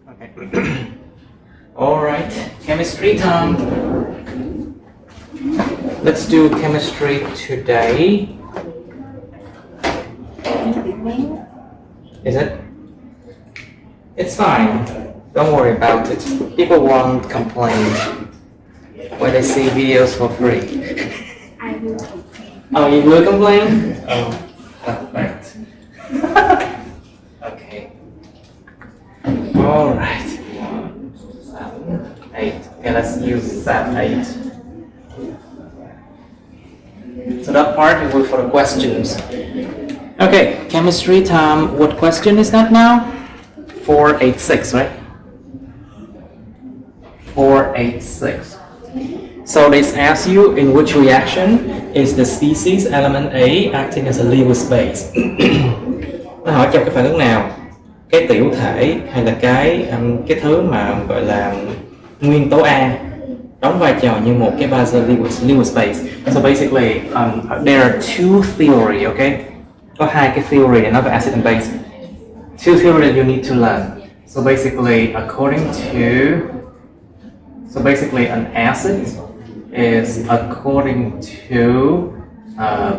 Okay. All right, chemistry time. Let's do chemistry today. Is it? It's fine. Don't worry about it. People won't complain when they see videos for free. I will complain. Oh, you will complain? Oh, perfect. Okay. All right. 7, 8. Okay, let's use set 8. So that part is for the questions. Okay, chemistry time. What question is that now? 486, right? 486. So this asks you in which reaction is the species element A acting as a Lewis base. Nó hỏi trong cái phản ứng nào cái tiểu thể hay là cái thứ mà gọi là nguyên tố A đóng vai trò như một cái bazơ Lewis base. So basically, there are two theory, okay? Có hai cái theory để nói về acid and base. Two theory that you need to learn. So basically, an acid is according to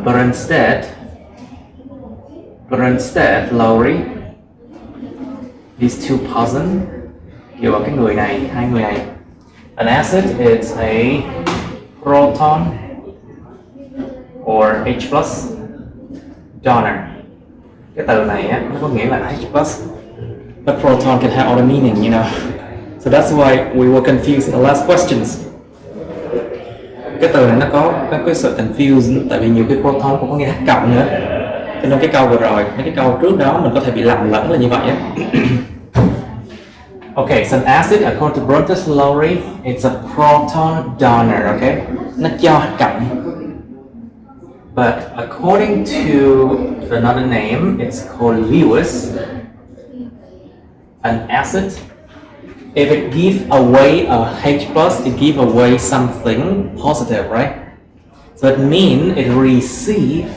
Brunstad, Lowry, these two person, kiểu cái người này, hai người này. An acid is a proton or H plus donor. Cái từ này á, nó có nghĩa là H plus. But proton can have other meaning, you know. So that's why we were confused in the last questions. Cái từ này nó có cái sự confused tại vì nhiều cái proton cũng có nghĩa H cộng nữa. Cho nên cái câu vừa rồi, mấy cái câu trước đó mình có thể bị lầm lẫn là như vậy á. Okay, so an acid according to Brunstad-Lowry, it's a proton donor, okay? Nó cho H cộng. But according to another name, it's called Lewis. An acid, if it gives away a H plus, it gives away something positive, right? So it means it receives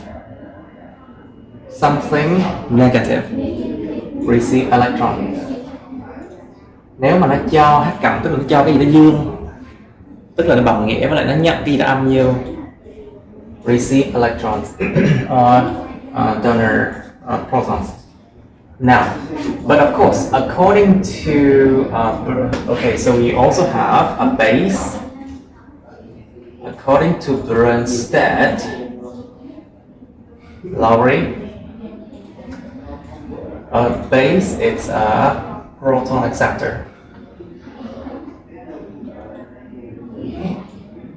something negative, receive electron. Nếu mà nó cho H cộng tức là nó cho cái gì đó dương, tức là nó bằng nghĩa với lại nó nhận cái gì đó âm dương, receive electrons or donor protons. Now, but of course, according to okay, so we also have a base. According to Brunstad, Lowry, a base is a proton acceptor.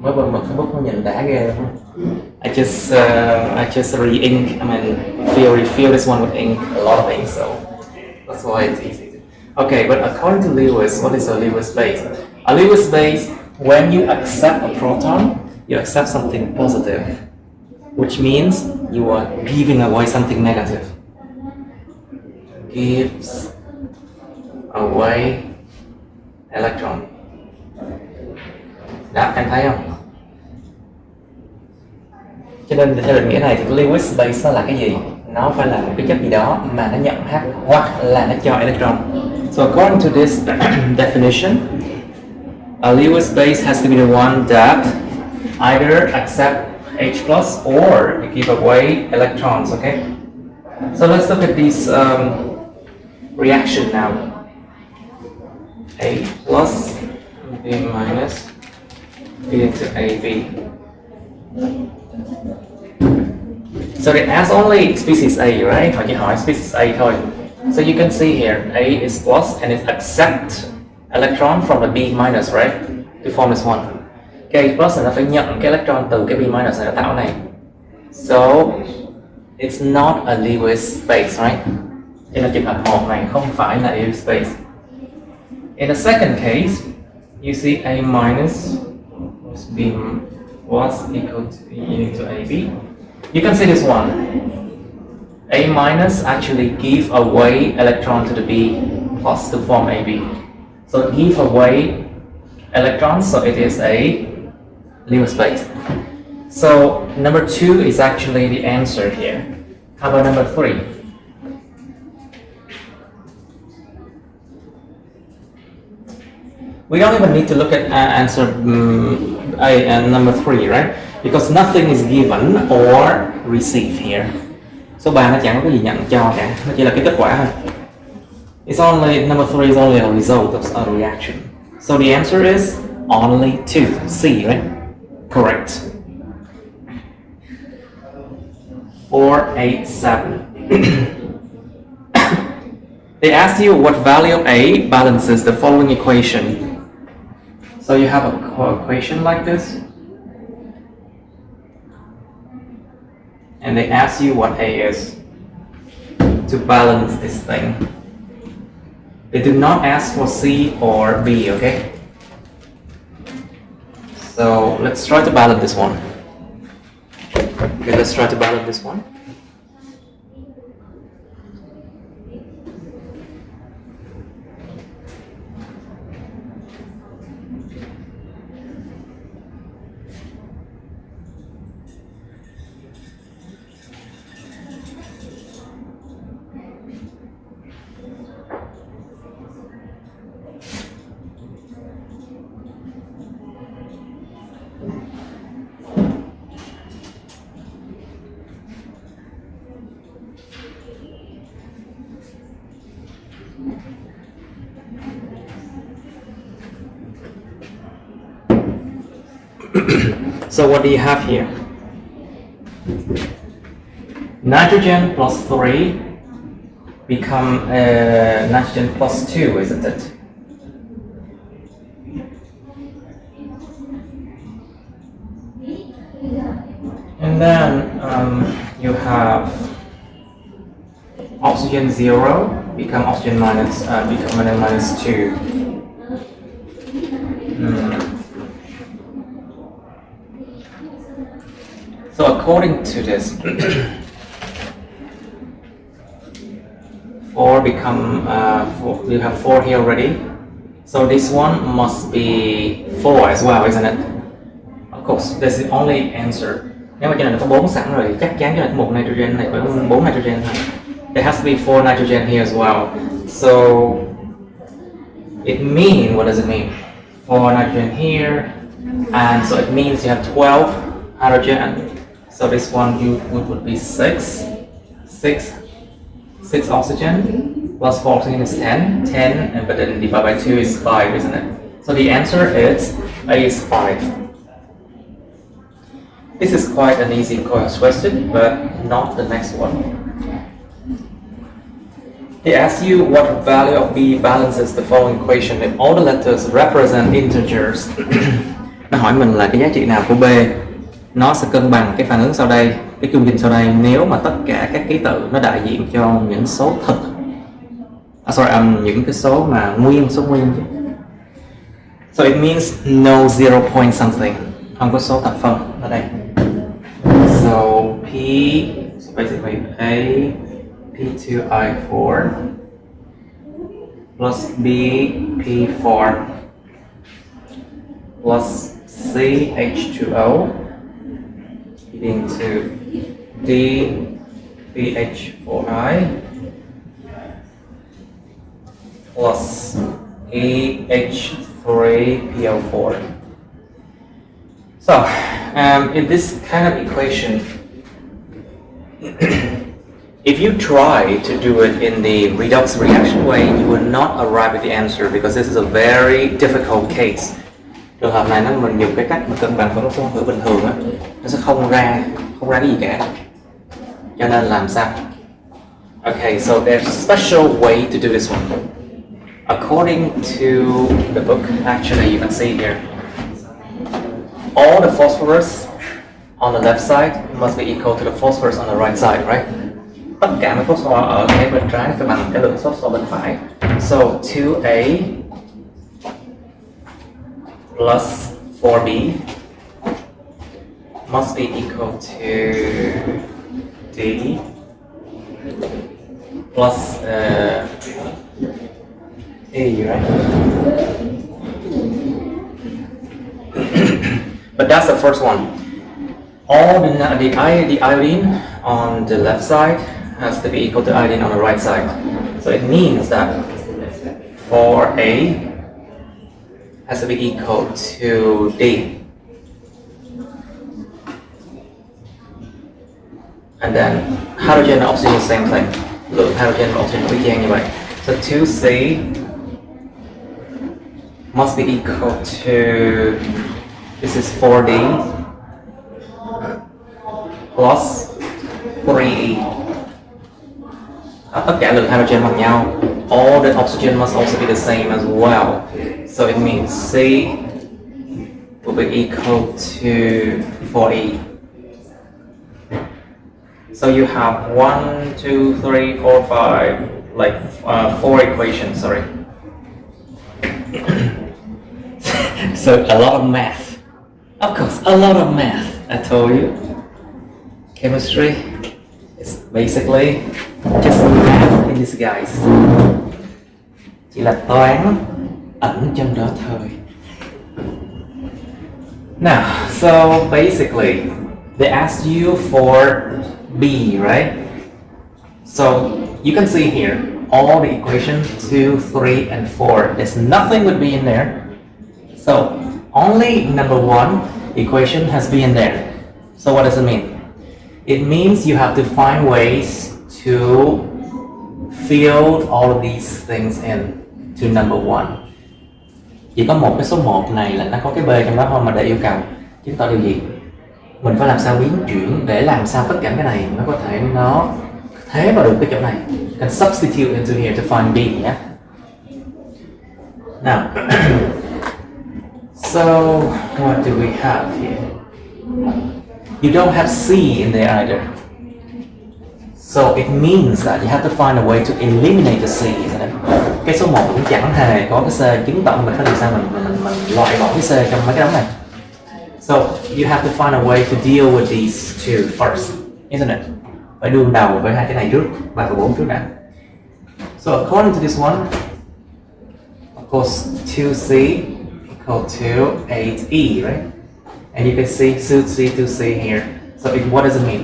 Mới bật cái bút nó nhìn đã ghê luôn. I just re-ink. I mean, fill this one with ink, a lot of ink, so that's why it's easy. Okay, but according to Lewis, what is a Lewis base? A Lewis base, when you accept a proton, you accept something positive, which means you are giving away something negative. Gives away electron. Đó, em thấy không? Cho nên theo định nghĩa này thì cái Lewis base nó là cái gì? Nó phải là một cái chất gì đó mà nó nhận H hoặc là nó cho electron. So according to this definition, a Lewis base has to be the one that either accept H plus or give away electrons, okay? So let's look at this reaction now. A plus B minus B into AB. So it has only species A, right? Họ chỉ hỏi species A thôi. So you can see here, A is plus and it accepts electron from the B minus, right? To form this one. Cái A plus là nó phải nhận cái electron từ cái B minus này nó tạo này. So it's not a Lewis base, right? Cho nên trường hợp 1 này không phải là Lewis base. In the second case, you see A minus B was equal to E into AB. You can see this one. A minus actually give away electron to the B plus to form AB. So it give away electrons, so it is a Lewis base. So number 2 is actually the answer here. How about number 3? We don't even need to look at answer A and number 3, right? Because nothing is given or received here. Số 3 nó chẳng có cái gì nhận cho cả, nó chỉ là cái kết quả thôi. It's only, number 3 is only a result of a reaction. So the answer is only 2, C, right? Correct. 487. They ask you what value of A balances the following equation. So you have a equation like this. And they ask you what A is to balance this thing. They do not ask for C or B, okay? So let's try to balance this one. Okay, let's try to balance this one. So what do you have here? Nitrogen plus 3 become nitrogen plus 2, isn't it? And then you have oxygen 0 become oxygen minus minus 2. So according to this, 4 become 4. You have 4 here already. So this one must be 4 as well, isn't it? Of course, this is the only answer. Nếu mà trên này có 4 sẵn rồi thì chắc chắn cho này có 1 nitrogen này, phải có 4 nitrogen thôi. There has to be 4 nitrogen here as well. So it means, what does it mean? 4 nitrogen here, and so it means you have 12 hydrogen. So this one would be 6 oxygen plus 4 oxygen is 10, but then divided by 2 is 5, isn't it? So the answer is A is 5. This is quite an easy question, but not the next one. They ask you what value of B balances the following equation if all the letters represent integers. Nó hỏi mình là cái giá trị nào của B nó sẽ cân bằng cái phản ứng sau đây, cái chương trình sau đây nếu mà tất cả các ký tự nó đại diện cho những số thực, những cái số mà số nguyên chứ. So it means no 0 point something, không có số thập phân ở đây. So so basically A P2I4 plus B P4 plus C H2O into D BH4I plus EH3PO4. So in this kind of equation, if you try to do it in the redox reaction way, you will not arrive at the answer because this is a very difficult case. Trường hợp này mình dùng cái cách mà cân bằng phân số hữu bình thường á, nó sẽ không ra cái gì cả. Cho nên làm sao? Okay, so there's a special way to do this one. According to the book, actually you can see here, all the phosphorus on the left side must be equal to the phosphorus on the right side, right? Tất cả mấy phosphor ở cái bên trái phải bằng cái lượng phosphor bên phải. So 2A plus 4B must be equal to D plus E, right? But that's the first one. All the iodine on the left side has to be equal to iodine on the right side. So it means that for A has to be equal to D. And then hydrogen and oxygen same thing. Lượng hydrogen và oxygen y chang như vậy. So 2C must be equal to, this is 4D plus 3E. Tất cả lượng hydrogen bằng nhau. All the oxygen must also be the same as well. So it means C will be equal to 4E. So you have 1, 2, 3, 4, 5, like 4 equations, sorry. So a lot of math. Of course, a lot of math, I told you. Chemistry is basically just math in disguise. Chỉ là toán ẩn trong đó thôi. Now, so basically, they asked you for B, right? So you can see here all the equations 2, 3, and 4. There's nothing with B in there. So only number 1 equation has B in there. So what does it mean? It means you have to find ways to fill all of these things in to number 1. Chỉ có một cái số 1 này là nó có cái B trong đó thôi mà để yêu cầu. Chứng tỏ điều gì? Mình phải làm sao biến chuyển để làm sao tất cả cái này nó có thể nó thế vào được cái chỗ này. You can substitute into here to find B nhé. Now, so what do we have here? You don't have C in there either. So it means that you have to find a way to eliminate the C, isn't it? Cái số 1 cũng chẳng hề có cái C, chứng tỏ mình phải làm sao mình loại bỏ cái C trong mấy cái đống này. So you have to find a way to deal with these two first, isn't it? Phải đương đầu với hai cái này trước, 3 và 4 trước đã. So according to this one, of course 2C equal to 8E, right? And you can see suit C to C here. So what does it mean?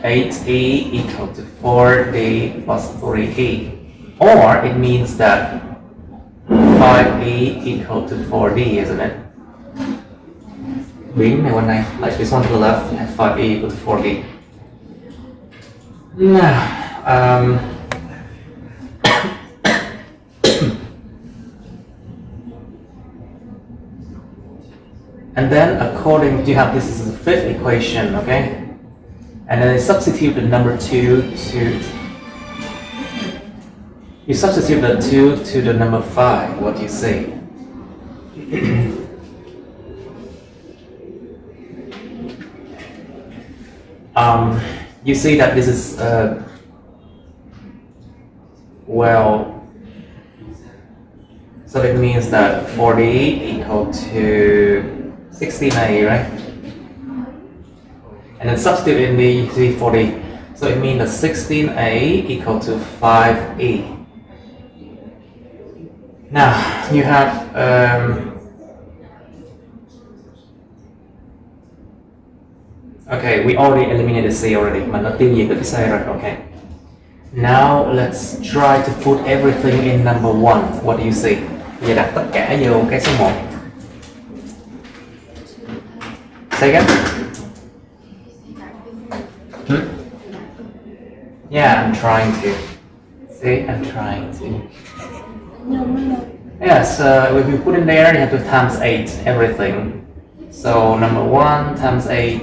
8E equal to 4D plus 3E. Or it means that 5E equal to 4D, isn't it? Biến này one này, like this one to the left, and 5E equal to 4D. Now, and then according to, you have, this is the 5th equation, okay? And then you substitute the number 2 to, you substitute the 2 to the number 5, what do you say? You see that this is, well, so it means that 4D equal to 16A, right? And then substitute in the 4D. So it means that 16A equal to 5E. Now, you have, okay, we already eliminated C already. Mình đã tiêu diệt được cái C rồi, okay. Now let's try to put everything in number 1. What do you see? Giờ đặt tất cả vô cái số 1. Say again? Yeah, I'm trying to. See, I'm trying to. Yes, if you put in there, you have to times 8 everything. So number 1 times 8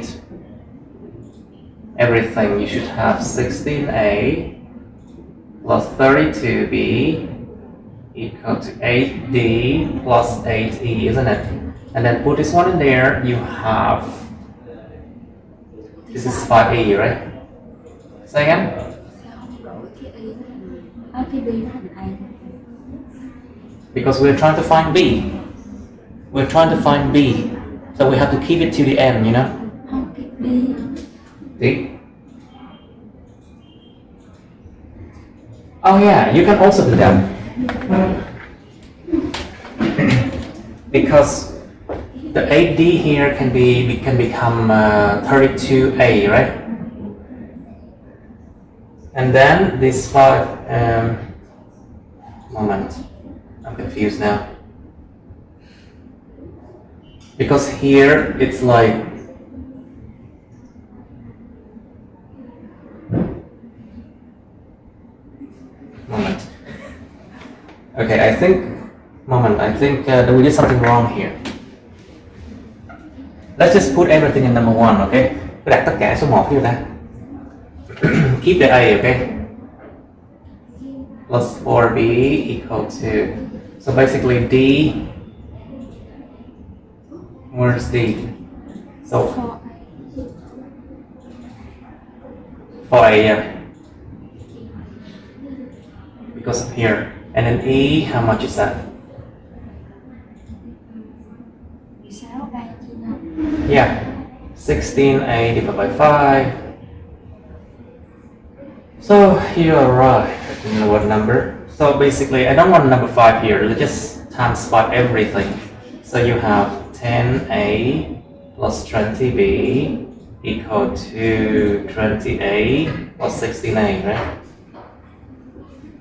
everything, you should have 16A plus 32B equal to 8D plus 8E, isn't it? And then put this one in there, you have, this is 5E, right? Say again? Because we're trying to find B. We're trying to find B. So we have to keep it to the end, you know? D. Oh yeah, you can also do that. Because the 8D here can become 32A, right? And then this 5, moment, I'm confused now. because here it's like moment. Okay, I think we did something wrong here. Let's just put everything in number 1, okay? Cứ đặt tất cả số 1 vô ta. Keep the A, okay? Plus 4B equal to, so basically D, where's D? So 4A, yeah. Because of here. And then E, how much is that? 16A chia 5. Yeah, 16A divided by 5. So you arrive at what number? So basically, I don't want number 5 here. Let's just times 5 everything. So you have 10A plus 20B equal to 20A plus 16A, right?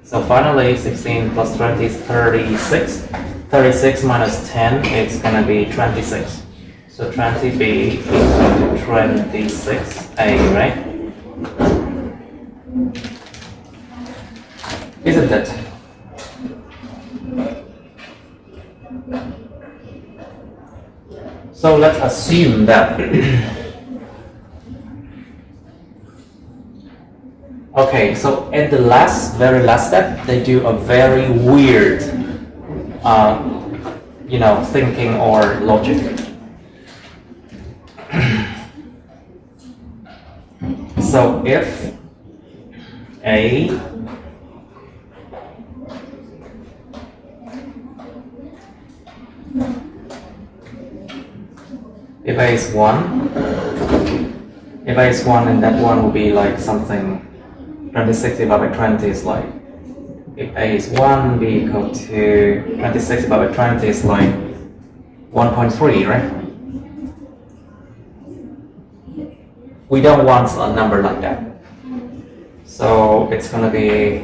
So finally, 16 plus 20 is 36. 36 minus 10 is gonna be 26. So 20B equal to 26A, right? Isn't it? So let's assume that okay, so at the very last step, they do a very weird, thinking or logic. So if A is 1, and that one will be like something 26 divided by 20 is like, if A is 1, B equal to 26 divided by 20 is like 1.3, right? We don't want a number like that. So it's gonna be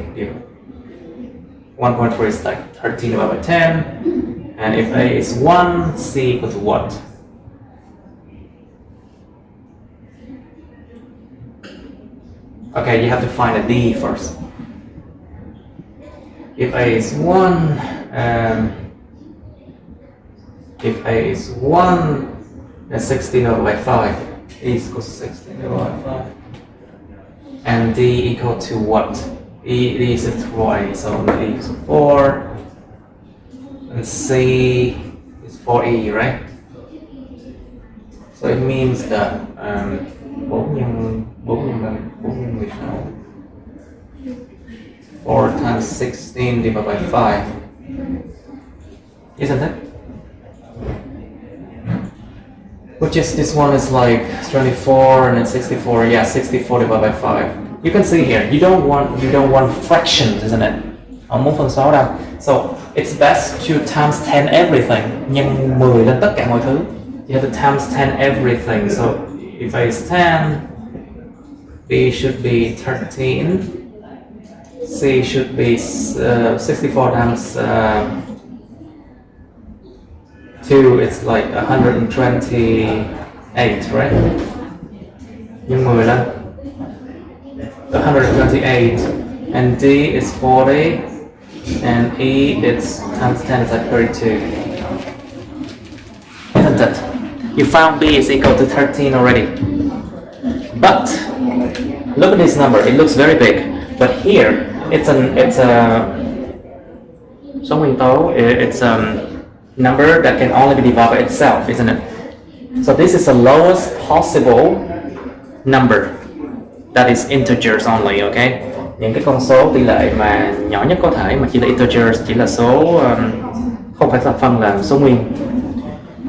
1.3 is like 13 divided by 10, and if A is 1, C equal to what? Okay, you have to find a D first. If A is 1, then 16 divided by 5 is equal to 16 divided by 5. And D equal to what? D is 4A, so D is 4. And C is 4E, right? So it means that 4 times 16 divided by 5, isn't it? Which is, this one is like 24 and then 64, yeah, 64 divided by 5. You can see here, you don't want fractions, isn't it? Không muốn phần số đâu. So it's best to times 10 everything, nhân 10 lên tất cả mọi thứ. You have to times 10 everything. So if A is 10, B should be 13, C should be 64 times 2, it's like 128, right? Nhưng 10 lên 128, and D is 40, and E is times 10 is like 32. Isn't it? You found B is equal to 13 already. But look at this number, it looks very big. But here it's a số nguyên tố, it's a number that can only be divided by itself, isn't it? So this is the lowest possible number that is integers only, okay? Những cái con số tỷ lệ mà nhỏ nhất có thể mà chỉ là integers, chỉ là số không phải là phân, là số nguyên.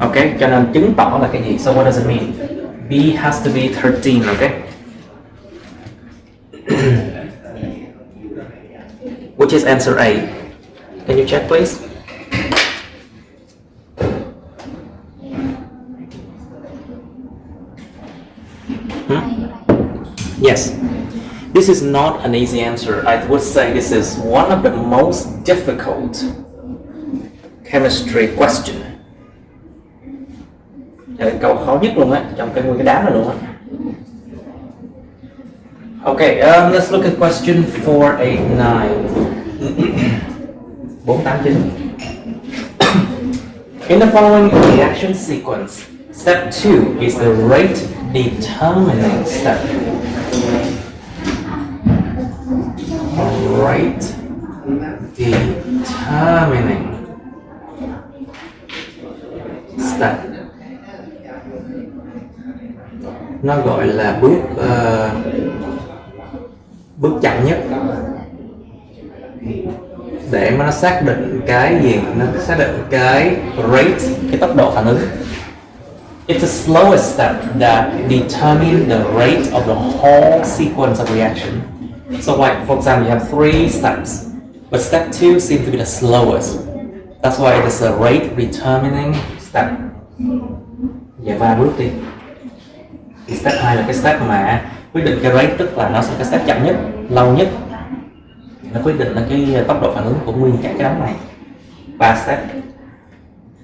Okay, cho nên chứng tỏ là cái gì? So what does it mean? B has to be 13, okay? Which is answer A. Can you check, please? Yes. This is not an easy answer. I would say this is one of the most difficult chemistry question. Đây là câu khó nhất luôn á, trong cái nguyên cái đám này luôn á. Okay, let's look at question 489. 489. In the following reaction sequence, step 2 is the rate determining step. Rate determining step. Nó gọi là bước chậm nhất để mà nó xác định cái gì, nó xác định cái rate, cái tốc độ phản ứng. It's the slowest step that determines the rate of the whole sequence of reaction. So like for example, you have 3 steps, but step 2 seems to be the slowest. That's why it is a rate determining step. Giờ 3 bước đi. Thì step 2 là cái step mà quyết định cái rate, tức là nó sẽ cái step chậm nhất, lâu nhất. Nó quyết định là cái tốc độ phản ứng của nguyên cả cái đống này. 3 step.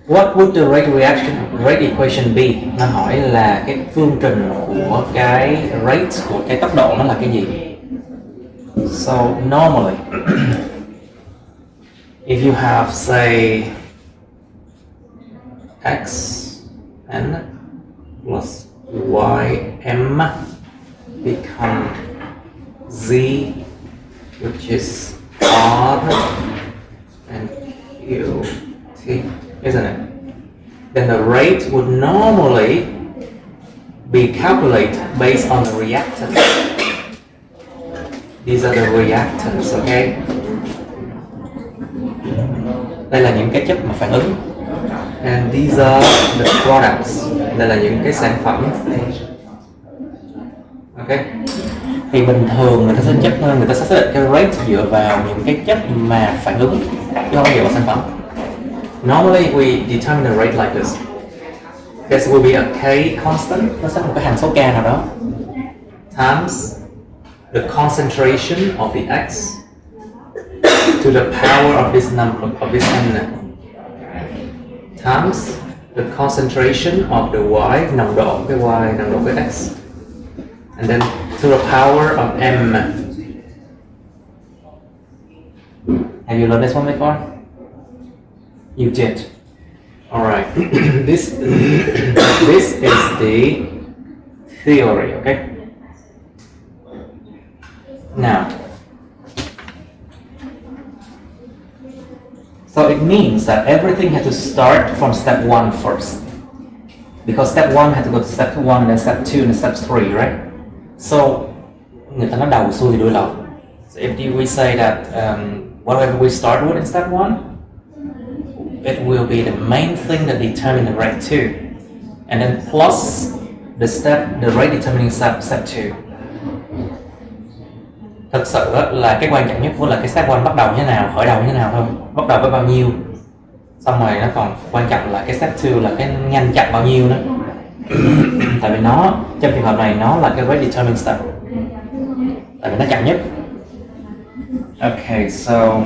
What would the rate reaction, rate equation be? Nó hỏi là cái phương trình của cái rate, của cái tốc độ nó là cái gì? So normally, if you have say x n plus y m become z, which is r and q t, isn't it? Then the rate would normally be calculated based on the reactants. These are the reactants, okay? Đây là những cái chất mà phản ứng. And these are the products. Đây là những cái sản phẩm. Okay? Thì bình thường người ta sẽ xác định cái rate dựa vào những cái chất mà phản ứng, chứ không dựa vào sản phẩm. Normally we determine the rate like this. This will be a k constant, nó sẽ một cái hàm số k nào đó, times the concentration of the x to the power of this number, of this n, times the concentration of the y, nồng độ cái y, nồng độ cái x, and then to the power of m. Have you learned this one before? You did. Alright. This is the theory, okay? Now, so it means that everything had to start from step 1 first. Because step 1 had to go to step 1, and then step 2, and then step 3, right? So, người ta nói đầu xuôi đuôi lọt. So if we say that whatever we start with in step 1, it will be the main thing that determines the rate 2. And then plus the rate determining step 2. Thực sự là cái quan trọng nhất vẫn là cái step 1 bắt đầu như thế nào, khởi đầu như thế nào thôi. Bắt đầu với bao nhiêu. Xong rồi nó còn quan trọng là cái step 2 là cái nhanh chậm bao nhiêu đó. Tại vì nó, trong trường hợp này nó là cái rate determining step. Tại vì nó chậm nhất. Okay, so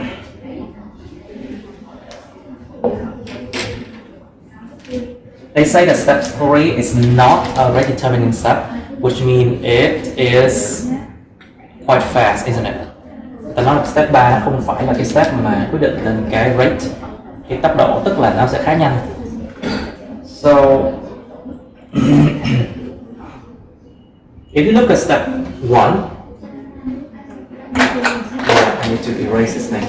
they say that step 3 is not a rate determining step, which means it is quite fast, isn't it? Ta nói là step 3 nó không phải là cái step mà quyết định lên cái rate, cái tốc độ, tức là nó sẽ khá nhanh. So if you look at step 1, I need to erase this name.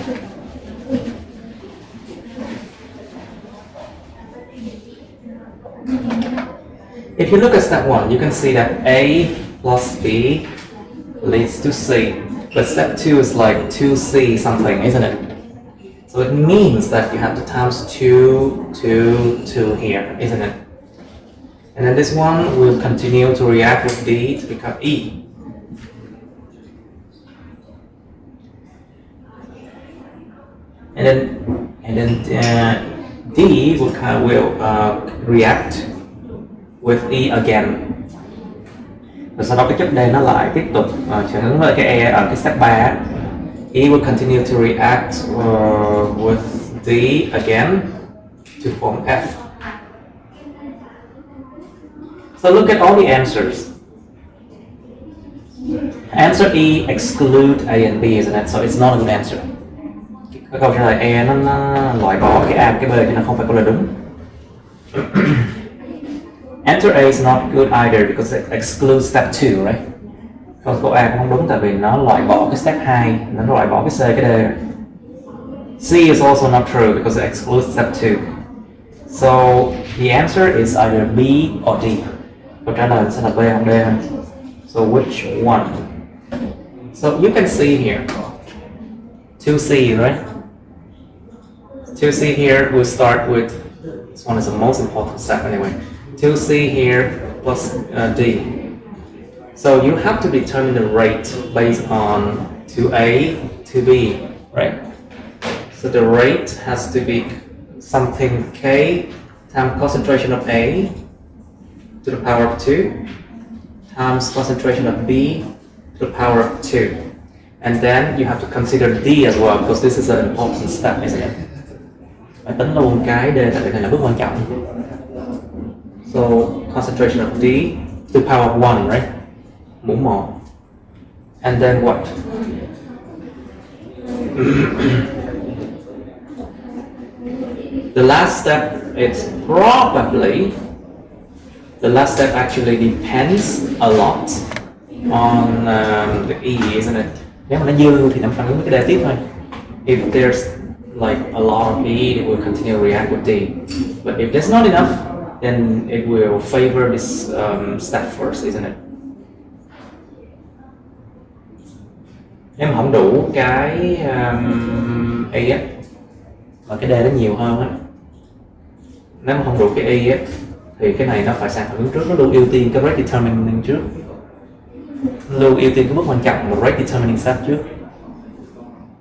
If you look at step 1, you can see that A plus B leads to C, but step 2 is like 2C something, isn't it? So it means that you have to times 2 here, isn't it? And then this one will continue to react with D to become E. And then D will react with E again. Và sau đó cái chất D nó lại tiếp tục chuyển hướng với cái E ở cái step 3. E will continue to react with D again to form F. So look at all the answers. Answer E exclude A and B, isn't it? So it's not a good answer. Cái câu trả lời E nó loại bỏ cái A và cái B cho nó không phải câu là đúng. Answer A is not good either because it excludes step 2, right? Câu A cũng không đúng tại vì nó loại bỏ cái step 2, nó loại bỏ cái C, cái D rồi. C is also not true because it excludes step 2. So the answer is either B or D. Câu trả lời sẽ là B hoặc D. So which one? So you can see here 2C, right? 2C here we'll start with, this one is the most important step anyway. 2C here plus D. So you have to determine the rate based on 2A, 2B, right? So the rate has to be something K times concentration of A to the power of 2 times concentration of B to the power of 2. And then you have to consider D as well because this is an important step, isn't it? Phải tính luôn cái D tại vì này là bước quan trọng. So concentration of D to the power of 1, right? Mũ 1. And then what? The last step is probably, the last step actually depends a lot on the E, isn't it? Nếu mà nó dư thì nó phản ứng với cái đề tiếp thôi. If there's like a lot of E, it will continue to react with D. But if there's not enough, then it will favor this step first, isn't it? Nếu mà không đủ cái E á, mà cái D nó nhiều hơn á, nếu mà không đủ cái E á, thì cái này nó phải sang phản ứng trước, nó luôn ưu tiên cái rate determining trước, luôn ưu tiên cái bước quan trọng là rate determining step trước.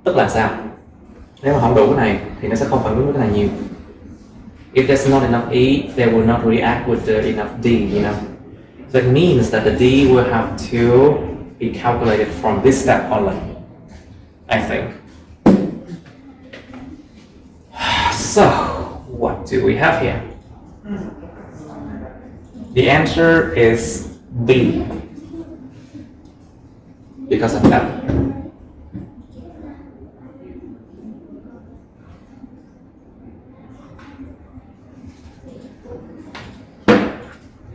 Tức là sao? Nếu mà không đủ cái này thì nó sẽ không phản ứng với cái này nhiều. If there's not enough E, they will not react with enough D, you know. So it means that the D will have to be calculated from this step only, I think. So, what do we have here? The answer is B, because of that.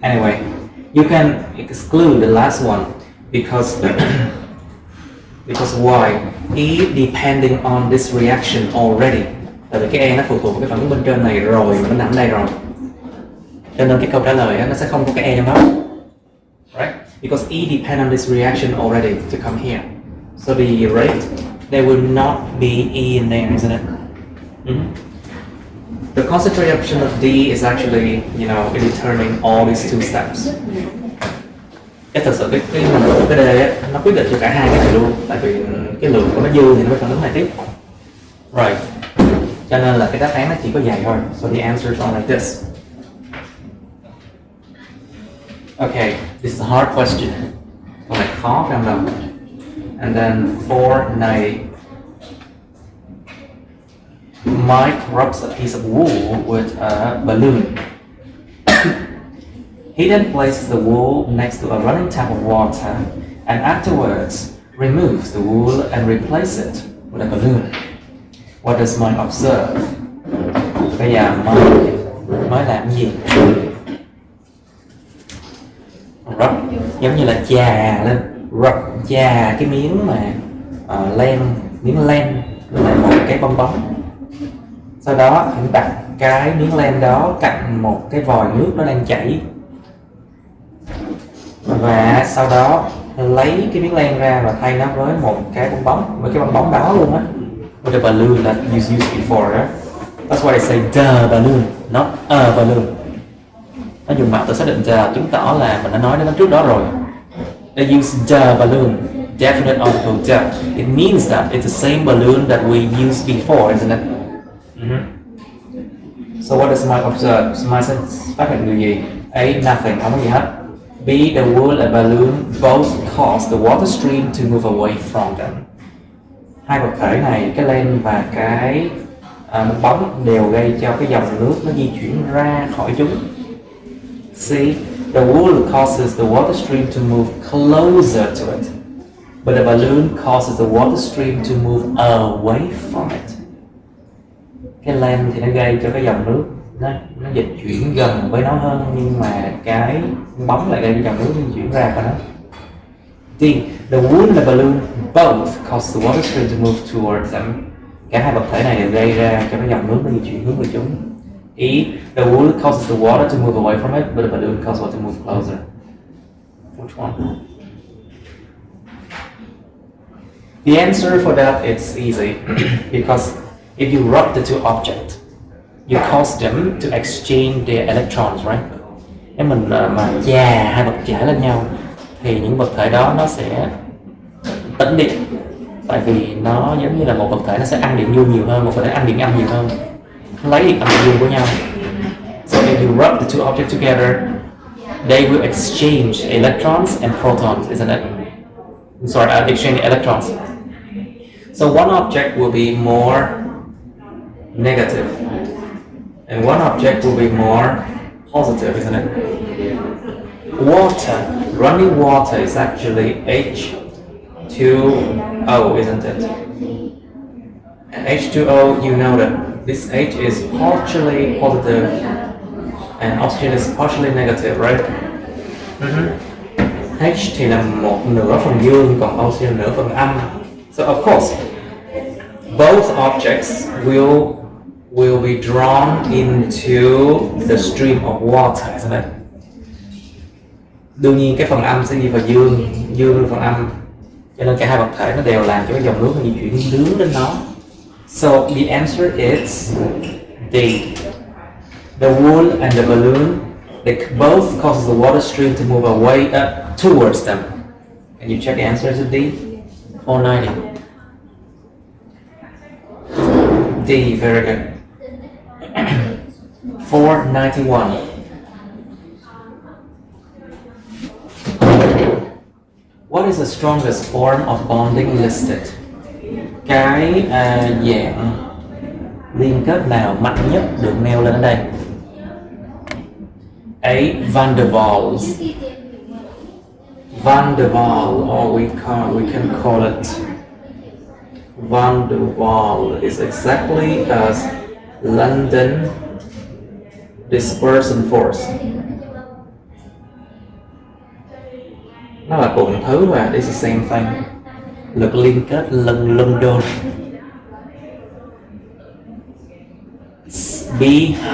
Anyway, you can exclude the last one because because why? E depending on this reaction already. Tại vì cái E nó phụ thuộc vào cái phản ứng bên trên này rồi, mà nó nằm đây rồi. Cho nên cái câu trả lời nó sẽ không có cái E trong đó. Right? Because E depend on this reaction already to come here. So the rate, there will not be E in there, isn't it? Mm-hmm. The concentration of D is actually, you know, determining all these two steps. Cái thật sự cái D ấy, nó quyết định cho cả hai cái này luôn. Tại vì cái lượng của nó dư thì nó mới phản ứng này tiếp. Right. Cho nên là cái đáp án nó chỉ có dài thôi. So the answers are like this. Okay, this is a hard question. Câu này khó phải không nào? And then for này, Mike rubs a piece of wool with a balloon. He then places the wool next to a running tap of water and afterwards removes the wool and replaces it with a balloon. What does Mike observe? Bây giờ Mike mới làm gì? Rub, giống như là chà lên, rub chà cái miếng mà len, miếng len lại một cái bong bóng. Sau đó anh đặt cái miếng len đó cạnh một cái vòi nước nó đang chảy. Và sau đó lấy cái miếng len ra và thay nó với một cái bong bóng, với cái bong bóng đó luôn á. With the balloon that you used before, right? That's why they say the balloon, not a balloon. Nó dùng mạo từ xác định the chứng tỏ là mình đã nói đến nó trước đó rồi. They use the balloon, definite article the. It means that it's the same balloon that we used before, isn't it? Mm-hmm. So what does Mike observe? Mike sẽ phát hiện điều gì? A. Nothing, không có gì hết. B. The wool and balloon both cause the water stream to move away from them. Hai vật thể này, cái len và cái bóng đều gây cho cái dòng nước nó di chuyển ra khỏi chúng. C. The wool causes the water stream to move closer to it, but the balloon causes the water stream to move away from it. Cái lem thì nó gây cho cái dòng nước nó dịch chuyển gần với nó hơn, nhưng mà cái bóng lại gây cho dòng nước di chuyển ra khỏi nó. D. The wool and the balloon both cause the water stream to move towards them. Cả hai vật thể này đều gây ra cho cái dòng nước nó di chuyển hướng về chúng. E. The wool causes the water to move away from it, but the balloon causes water to move closer. Which one? The answer for that is easy because if you rub the two objects, you cause them to exchange their electrons, right? Nếu mình mà chà hai vật thể lên nhau thì những vật thể đó nó sẽ tĩnh điện, tại vì nó giống như là một vật thể nó sẽ ăn điện dương nhiều hơn, một vật thể ăn điện âm nhiều hơn, lấy điện âm điện dương của nhau. So if you rub the two objects together, they will exchange electrons and protons, isn't it? I'm sorry, exchange electrons. So one object will be more negative, and one object will be more positive, isn't it? Water, running water is actually H2O, isn't it? And H2O, you know that this H is partially positive and oxygen is partially negative, right? H thì là một nửa phần dương, còn oxygen nửa phần âm. So of course, both objects will be drawn into the stream of water, isn't it? Đương nhiên cái phần âm sẽ đi vào dương, dương là phần âm, cho nên cả hai vật thể nó đều làm cho cái dòng nước nó di chuyển hướng đến nó. So the answer is D. The wool and the balloon, they both cause the water stream to move away towards them. Can you check the answer? Is it D? 490. D, very good. 491. What is the strongest form of bonding listed? Cái dạng liên kết nào mạnh nhất được nêu lên ở đây? A. Van der Waals. Van der Waal, or we can call it Van der Waal, is exactly as London dispersion force. Nó là cùng thứ và it's the same thing. Lực liên kết London. B.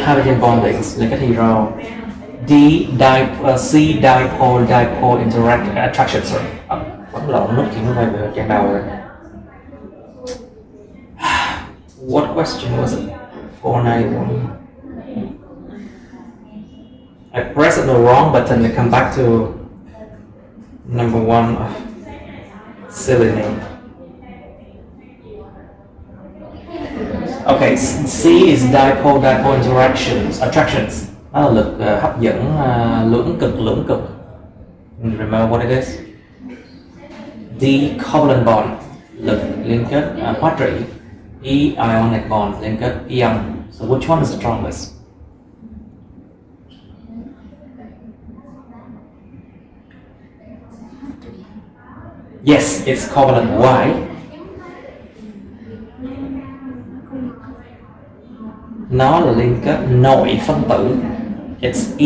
Hydrogen bondings, liên kết hydro. D. C. Dipole attraction. Sorry, vẫn lộn nút thì nó quay về trang đầu rồi. What question was it? 491. I pressed the wrong button to come back to number one. Silly name. Okay, C is dipole attractions. Đó là lực hấp dẫn lưỡng cực. Remember what it is? D. Covalent bond, lực liên kết hóa trị. E. Ionic bond, liên kết ion. So which one is the strongest? Yes, it's covalent. Why? Nó là liên kết nội phân tử. It's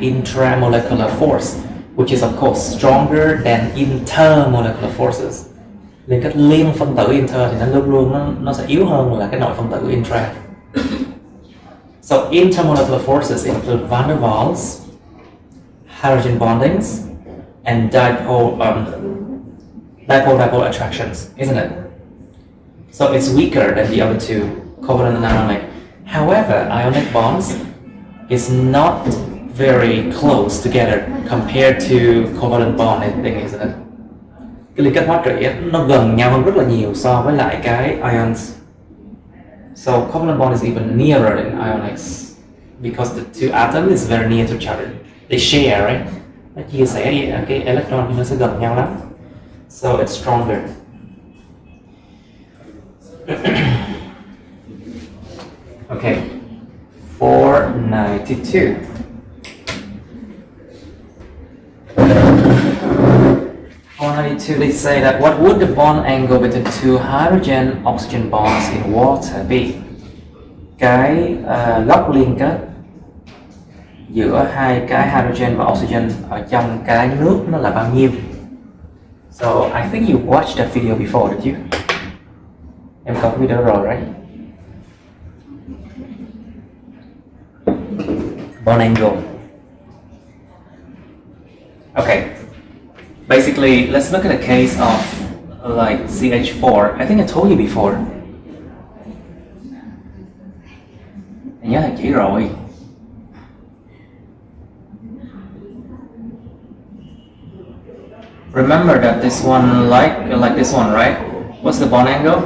intramolecular force, which is of course stronger than intermolecular forces. Liên kết liên phân tử inter thì nó luôn luôn nó sẽ yếu hơn là cái nội phân tử intra. So intermolecular forces include van der Waals, hydrogen bondings, and dipole attractions, isn't it? So it's weaker than the other two, covalent and ionic. However, ionic bonds is not very close together compared to covalent bond thing, isn't it? Cái liên kết hóa trị nó gần nhau hơn rất là nhiều so với lại cái ions. So covalent bond is even nearer than ionics because the two atoms is very near to each other. They share, right? Nó chia sẻ cái electron thì nó sẽ gần nhau lắm. So it's stronger. Okay, 492. 92, they say that what would the bond angle between two hydrogen oxygen bonds in water be? Cái góc liên kết giữa hai cái hydrogen và oxygen ở trong cái nước nó là bao nhiêu? So I think you watched that video before, did you? Em có video rồi, right? Bond angle. Okay. Basically, let's look at a case of like CH4. I think I told you before. Anh nhớ là chỉ rồi. Remember that this one like this one, right? What's the bond angle?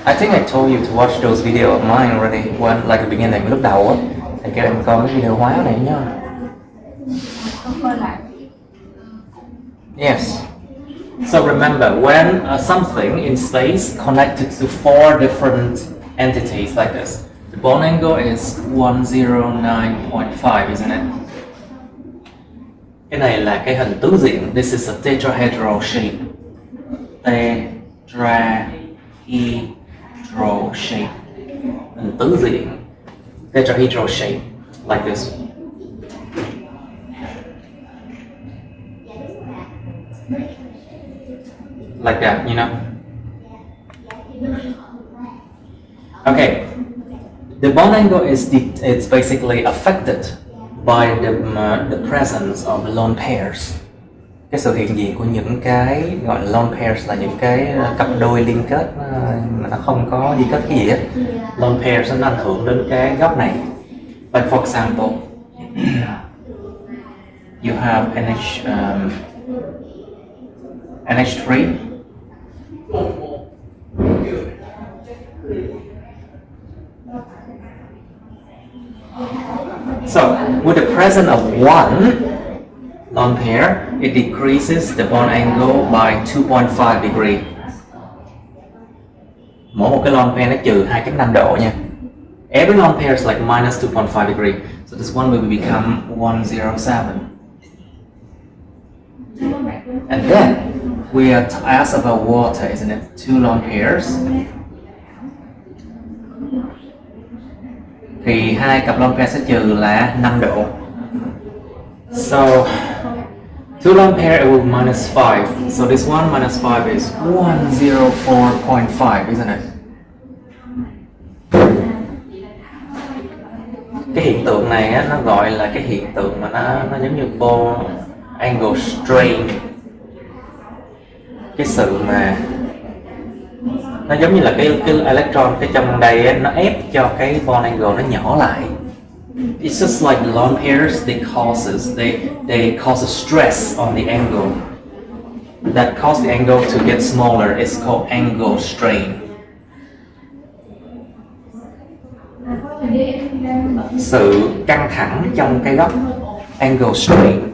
I think I told you to watch those videos of mine already. When like the beginning, lúc đầu á, thì kêu em coi cái video hóa này nhá. Yes. So remember, when something in space connected to four different entities like this, the bond angle is 109.5, isn't it? Cái này là cái hình tứ diện. This is a tetrahedral shape. Tetrahedral shape. Hình tứ diện. Tetrahedral shape, like this. Like that, you know. Okay, the bond angle it's basically affected by the presence of lone pairs. Cái sự hiện diện của những cái gọi là lone pairs là những cái cặp đôi liên kết mà nó không có liên kết cái gì hết. Lone pairs nó ảnh hưởng đến cái góc này. Like for example, you have NH3. So, with the presence of one lone pair, it decreases the bond angle by 2.5 degree. Mỗi một cái lone pair nó trừ 2.5 độ nha. Every lone pair is like minus 2.5 degree. So this one will become 107. And then we are asked about water, isn't it? Two lone pairs. Thì hai cặp lone pair sẽ trừ là 5 độ. So two lone pair it will minus 5. So this one minus 5 is 104.5, isn't it? Cái hiện tượng này á, nó gọi là cái hiện tượng mà nó giống như bond angle strain. Cái sự mà nó giống như là cái electron cái trong đây á, nó ép cho cái bond angle nó nhỏ lại. It's just like the lone pairs they cause a stress on the angle that cause the angle to get smaller. It's called angle strain. Sự căng thẳng trong cái góc, angle strain.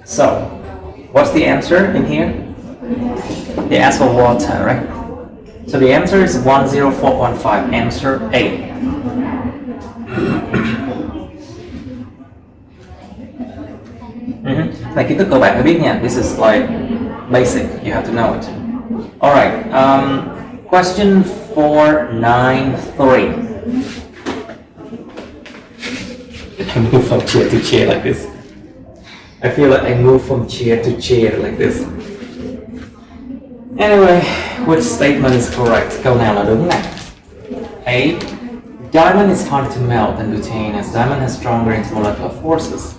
So, what's the answer in here? They asked for water, right? So the answer is 104.5. Answer A. Là kiến thức cơ bản phải biết nha. This is like basic. You have to know it. All right. Question 493. I move from chair to chair like this. I feel like I move from chair to chair like this. Anyway, which statement is correct? Câu nào là đúng này? A. Diamond is hard to melt than butane as diamond has stronger intermolecular forces.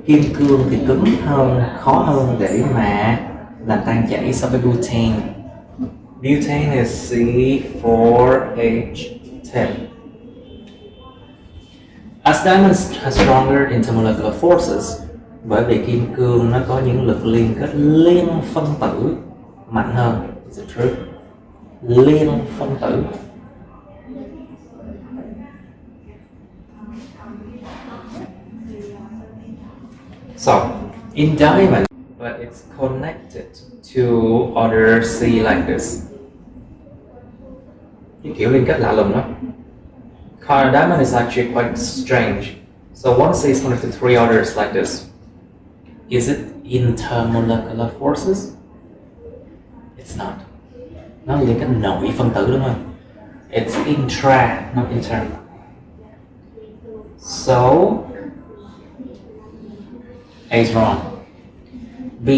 Kim cương thì cứng hơn, khó hơn để mà làm tan chảy so với butane. Butane is C4H10. As diamonds has stronger intermolecular forces, bởi vì kim cương nó có những lực liên kết liên phân tử mạnh hơn. Is it true? Liên phân tử. So in diamond, but it's connected to other C like this. Cái kiểu liên kết lạ lùng đó. Diamond is actually quite strange. So one C is connected to 3 others like this. Is it intermolecular forces? It's not. Nó liên kết nội phân tử đúng không? It's intra, not inter. So A is wrong. B.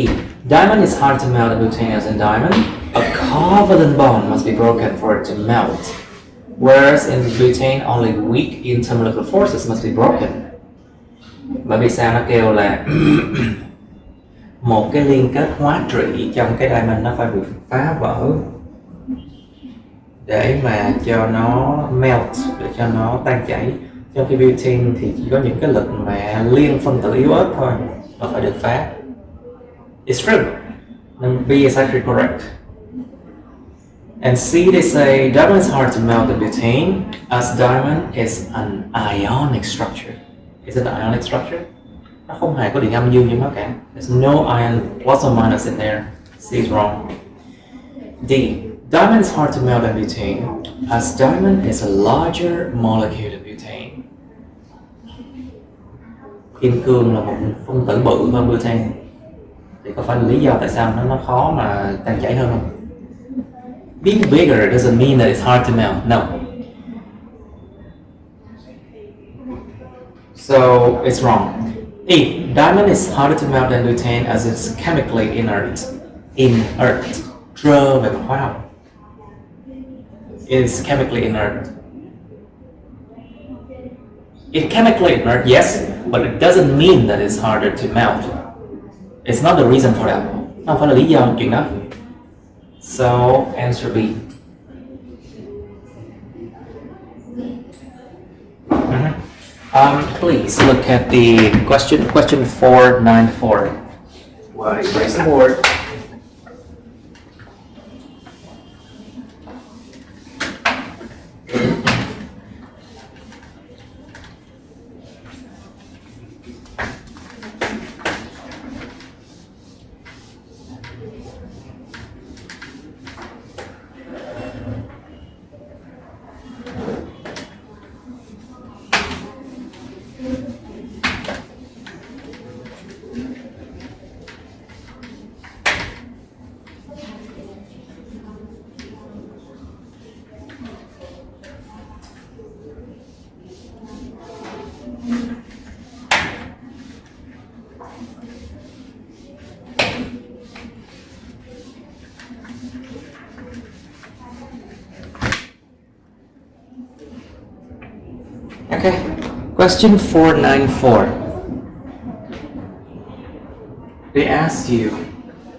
Diamond is hard to melt and butane as in diamond. A covalent bond must be broken for it to melt. Whereas in butane, only weak intermolecular forces must be broken. Bởi vì sao nó kêu là một cái liên kết hóa trị trong cái diamond nó phải bị phá vỡ để mà cho nó melt, để cho nó tan chảy. Trong khi butane thì chỉ có những cái lực mà liên phân tử yếu ớt thôi, nó phải được phá. It's true. And B is actually correct. And C, they say diamond is hard to melt in butane as diamond is an ionic structure. Is it an ionic structure? Nó không hề có điện âm dương trong nó cả. There's no ion plus or minus in there. C is wrong. D. Diamond is hard to melt in butane as diamond is a larger molecule than butane. Kim cương là một phân tử bự hơn butane. Thì có phải là lý do tại sao nó khó mà tan chảy hơn không? Being bigger doesn't mean that it's hard to melt. No. So it's wrong. E. Diamond is harder to melt than butane as it's chemically inert. Inert. Trơ về mặt hóa học. Is chemically inert. It's chemically inert, yes, but it doesn't mean that it's harder to melt. It's not the reason for that. Nó không phải là lý do chuyện đó. So answer B. Please look at the question 494. Why erase the board? Okay, question 494. They ask you,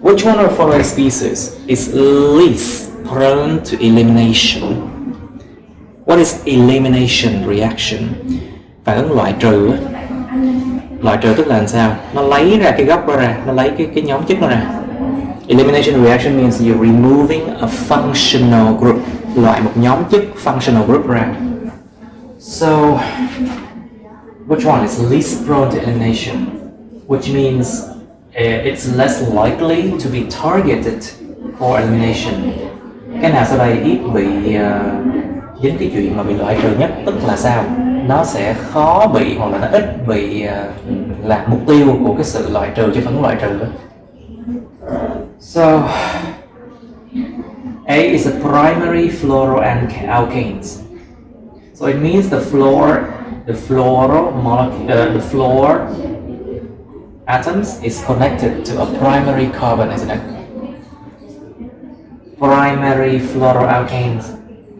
which one of the following species is least prone to elimination? What is elimination reaction? Phản ứng loại trừ. Loại trừ tức là làm sao? Nó lấy ra cái gốc ra, nó lấy cái nhóm chất nó ra. Elimination reaction means you're removing a functional group, loại một nhóm chất functional group ra. So, which one is least prone to elimination? Which means it's less likely to be targeted for elimination. Cái nào sau đây ít bị dính cái chuyện mà bị loại trừ nhất, tức là sao? Nó sẽ khó bị hoặc là nó ít bị là mục tiêu của cái sự loại trừ chứ không loại trừ đó. So, A is a primary fluoroalkanes. So it means the fluor atoms is connected to a primary carbon, isn't it? Primary fluoroalkanes,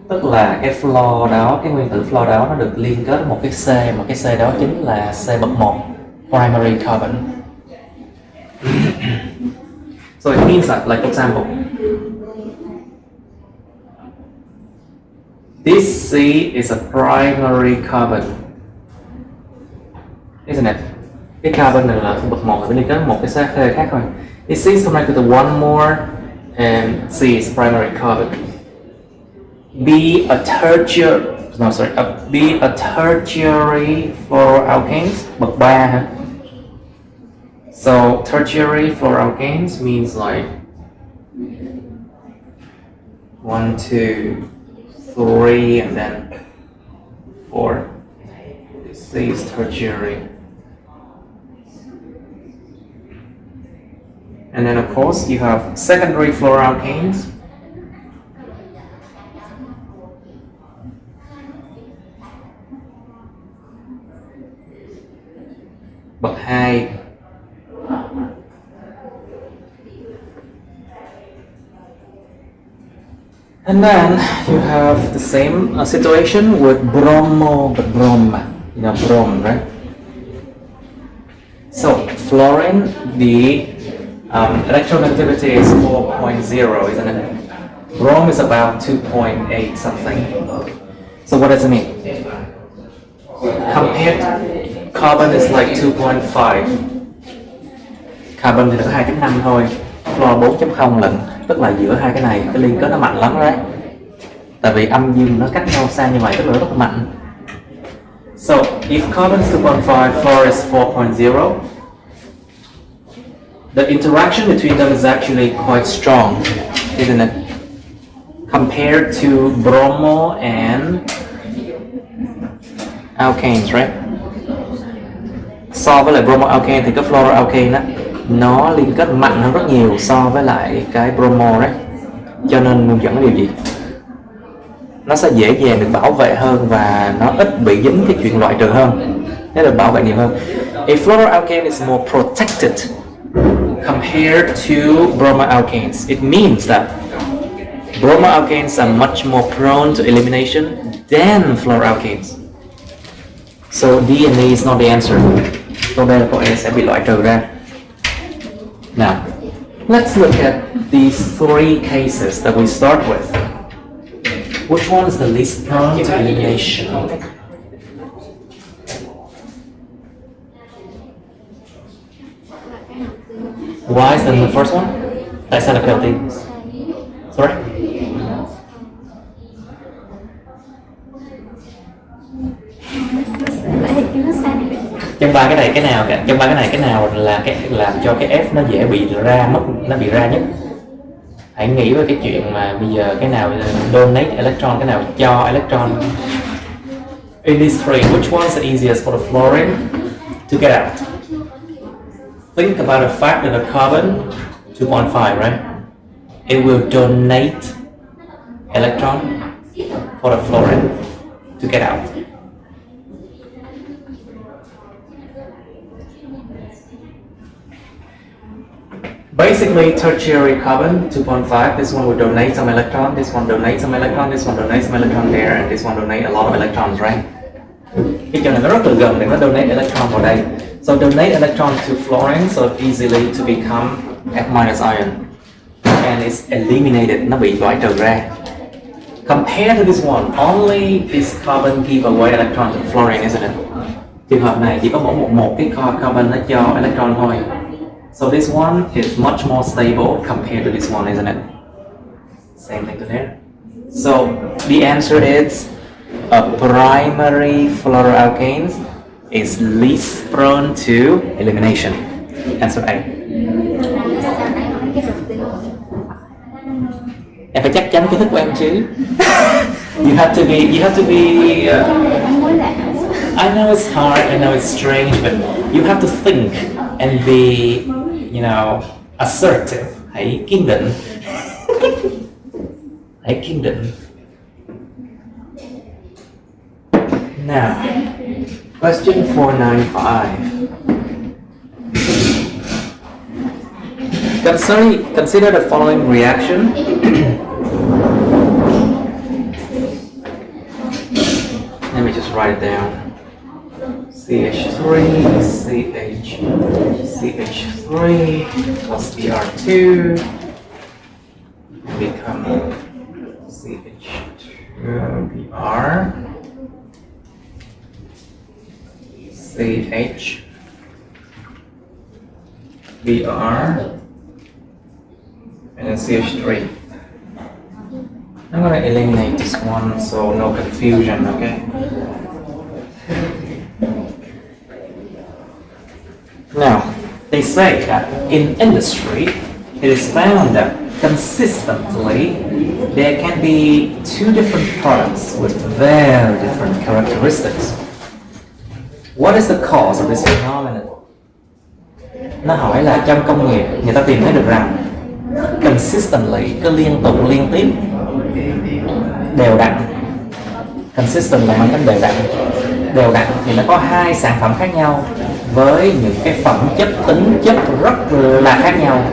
tức là cái fluor đó, cái nguyên tử fluor đó nó được liên kết một cái C, mà cái C đó chính là C bậc 1, primary carbon. So it means that, like for example, this C is a primary carbon, isn't it? Cái carbon này là bậc 1 và liên kết một cái C khác thôi. This C is connected to one more, and C is primary carbon. B a tertiary fluoroalkanes, bậc 3 hả? So tertiary fluoroalkanes means like 1, 2, 3, and then 4. This is tertiary. And then of course you have secondary fluoroalkanes. Bậc 2. And then you have the same situation with bromo, but brom, you know, brom, right? So fluorine, the electronegativity is 4.0, isn't it? Brom is about 2.8 something. So what does it mean? Compared, carbon is like 2.5. Carbon thì nó có 2.5 thôi, fluor 4.0 lần, tức là giữa hai cái này cái liên kết nó mạnh lắm đấy. Tại vì âm dương nó cách nhau xa như vậy, tức là nó rất là mạnh. So if carbon is 2.5, fluor is 4.0, the interaction between them is actually quite strong, isn't it? Compared to bromo and alkanes, right? So với lại bromo alkane thì cái fluoroalkane đó nó liên kết mạnh hơn rất nhiều so với lại cái bromo đấy. Cho nên muốn dẫn cái điều gì? Nó sẽ dễ dàng được bảo vệ hơn và nó ít bị dính cái chuyện loại trừ hơn. Nó được bảo vệ nhiều hơn. A fluoroalkane is more protected compared to bromoalkanes. It means that bromoalkanes are much more prone to elimination than fluoroalkanes. So D and E is not the answer. Câu đây là câu A sẽ bị loại trừ ra. Now, let's look at these three cases that we start with. Which one is the least prone to elimination? Why is that the first one? Tại sao là cái đầu tiên? Sorry? Trong ba cái này cái nào cả? Trong ba cái này cái nào là cái làm cho cái F nó dễ bị ra mất, nó bị ra nhất? Hãy nghĩ về cái chuyện mà bây giờ cái nào donate electron, cái nào cho electron. In these three, which one is the easiest for the fluorine to get out? Think about the fact that the carbon 2.5, right? It will donate electron for the fluorine to get out. Basically, tertiary carbon 2.5. This one will donate some electron. This one donates some electron. This one donates some electron there, and this one donate a lot of electrons, right? Cái chỗ này nó rất là gần để nó donate electron vào đây. So donate electron to fluorine so easily to become F- ion, and it's eliminated. Nó bị loại trừ ra. Compared to this one, only this carbon give away electron to fluorine, isn't it? Trường hợp này chỉ có một cái carbon nó cho electron thôi. So this one is much more stable compared to this one, isn't it? Same thing to there. So the answer is a primary fluoroalkanes is least prone to elimination. Answer A. Em phải chắc chắn kiến thức của em chứ. You have to be. I know it's hard. I know it's strange, but you have to think and be, you know, assertive. Hãy kiên định. Hãy kiên định. Now, question 495. Consider the following reaction. Let me just write it down. CH3 plus Br2 become CH2Br CH and then CH3. I'm going to eliminate this one so no confusion, okay? Now, They say that in industry, it is found that consistently there can be two different products with very different characteristics. What is the cause of this phenomenon? Nó hỏi là trong công nghiệp người ta tìm thấy được rằng consistently, cứ liên tục liên tiếp, đều đặn. Consistent là mang tính đều đặn. Đều đặn thì nó có hai sản phẩm khác nhau với những cái phẩm chất, tính chất rất là khác nhau.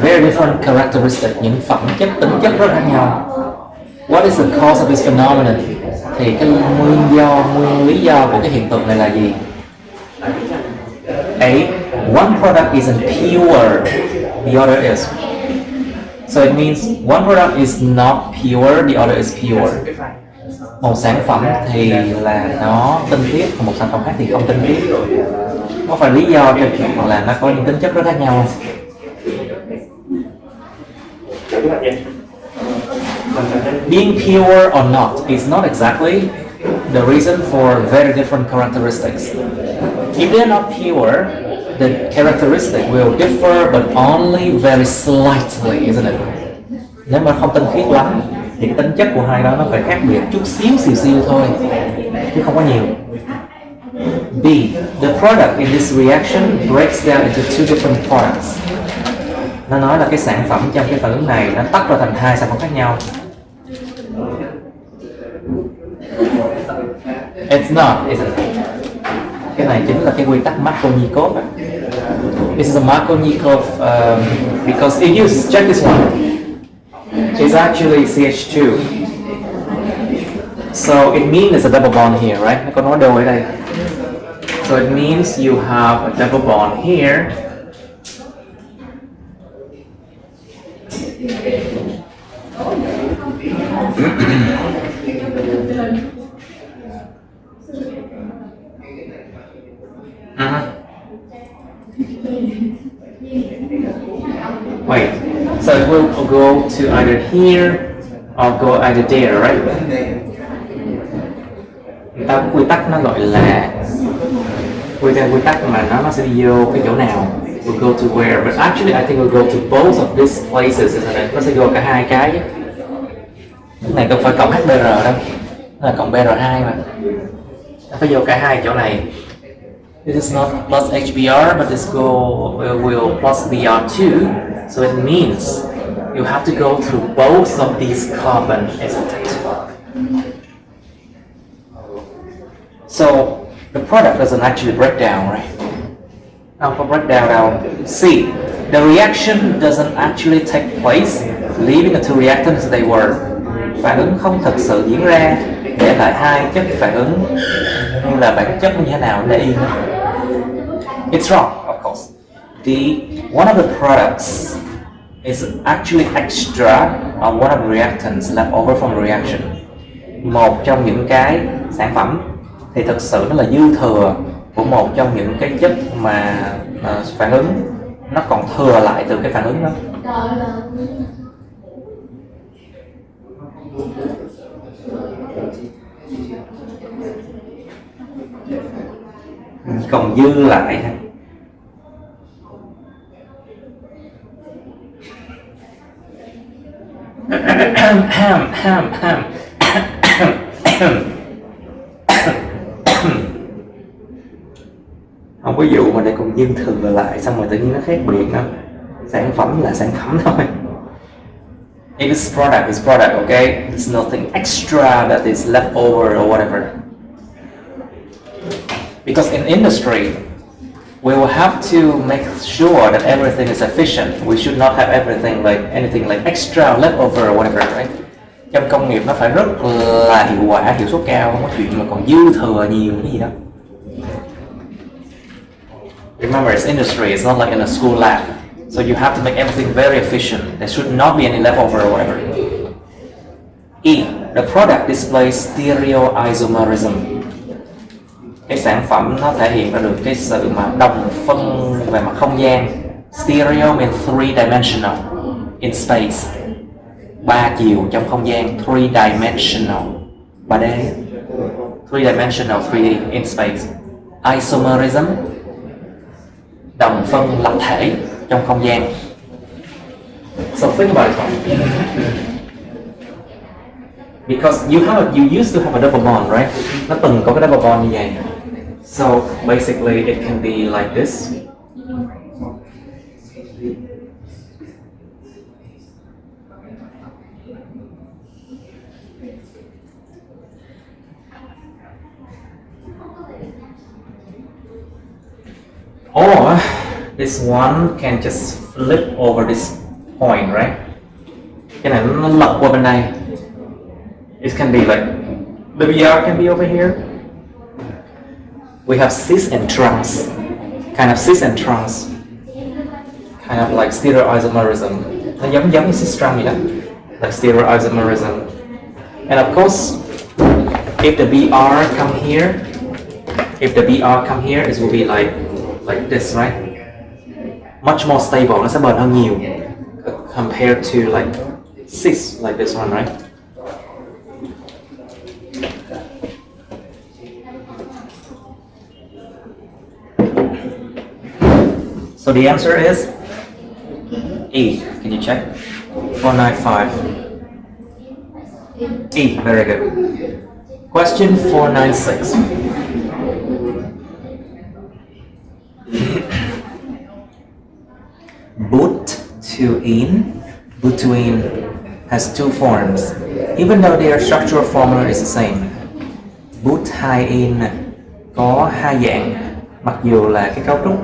Very different characteristics, những phẩm chất, tính chất rất khác nhau. What is the cause of this phenomenon? Thì cái nguyên lý do của cái hiện tượng này là gì? A. One product isn't pure, the other is. So it means one product is not pure, the other is pure. Một sản phẩm thì là nó tinh khiết, còn một sản phẩm khác thì không tinh khiết. Có phải lý do cho chuyện là nó có những tính chất rất khác nhau không? Being pure or not is not exactly the reason for very different characteristics. If they're not pure, the characteristic will differ but only very slightly, isn't it? Nếu mà không tinh khiết lắm thì cái tính chất của hai đó nó phải khác biệt chút xíu thôi, chứ không có nhiều. B. The product in this reaction breaks down into two different products. Nó nói là cái sản phẩm trong cái phản ứng này nó tách ra thành hai sản phẩm khác nhau. It's not, isn't it? Cái này chính là cái quy tắc Markovnikov. This is a Markovnikov because if you check this one, it's actually CH2. So it means there's a double bond here, right? Nó có nói đôi ở đây. So it means you have a double bond here. Wait, so it will go to either here or go either there, right? Quy tắc nó gọi là quy tắc mà nó sẽ đi vô cái chỗ nào, will go to where, but actually I think we'll go to both of these places, isn't it? Nó sẽ go cả hai cái chứ. Cái này không phải cộng HBr đâu, nó là cộng Br2 mà. Nó phải vô cả hai chỗ này. This is not plus HBr, but this will plus Br2, so it means you have to go through both of these carbon, isn't it? So the product doesn't actually break down, right? Không break down đâu. C. The reaction doesn't actually take place, leaving the two reactants as they were. Phản ứng không thực sự diễn ra, để lại hai chất phản ứng như là bản chất như thế nào để yên đó. It's wrong, of course. D. One of the products is actually extra on one of the reactants left over from the reaction. Một trong những cái sản phẩm thì thực sự nó là dư thừa của một trong những cái chất mà phản ứng nó còn thừa lại từ cái phản ứng đó. Còn dư lại ha. Không có vụ mà để còn dư thừa lại xong rồi tự nhiên nó khác biệt đâu. Sản phẩm là sản phẩm thôi. If it's product, okay? There's nothing extra that is left over or whatever. Because in industry, we will have to make sure that everything is efficient. We should not have anything like extra or left over or whatever, right? Trong công nghiệp nó phải rất là hiệu quả, hiệu suất cao, không có chuyện mà còn dư thừa nhiều cái gì đó. Remember, it's industry, it's not like in a school lab. So you have to make everything very efficient. There should not be any leftover or whatever. E. The product displays stereoisomerism. Cái sản phẩm nó thể hiện ra được cái sự mà đồng phân về mặt không gian. Stereo means three-dimensional in space. Ba chiều trong không gian, three-dimensional, 3D. Three-dimensional, 3D in space. Isomerism đồng phân lập thể trong không gian. So think about it. Because you used to have a double bond, right? Nó từng có cái double bond như vậy. So basically it can be like this. Or this one can just flip over this point, right? Cái này nó lật qua bên đây. It can be like the BR can be over here. We have cis and trans, kind of cis and trans, kind of like stereoisomerism. Nó giống như cis trans vậy đó, like stereoisomerism. And of course, if the BR come here, it will be like this, right? Much more stable. Nó sẽ bền hơn nhiều compared to like cis, like this one, right? So the answer is E. Can you check? 495. E. Very good. Question 496. Butene has two forms, even though their structural formula is the same. Butene có hai dạng, mặc dù là cái cấu trúc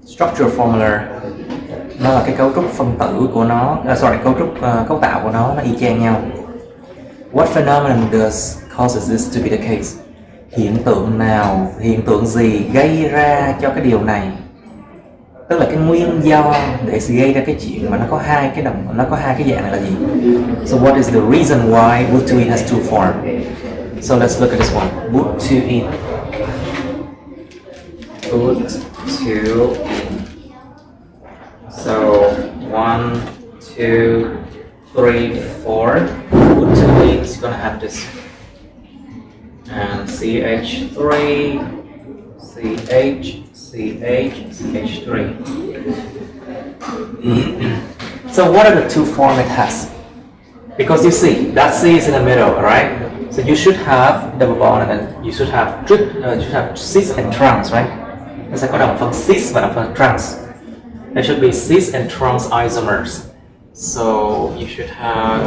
structural formula nó là cái cấu trúc phân tử của nó, cấu tạo của nó y chang nhau. What phenomenon causes this to be the case? Hiện tượng gì gây ra cho cái điều này? Tức là cái nguyên do để gây ra cái chuyện mà nó có hai cái dạng này là gì? So what is the reason why butene has two forms? So let's look at this one. Butene. So 1, 2, 3, 4. Butene is gonna have this. And CH3, CH3. So what are the two forms it has? Because you see, that C is in the middle, right? So you should have double bond and then you should have cis and trans, right? Nó sẽ có đồng phân cis và đồng phân trans. There should be cis and trans isomers. So you should have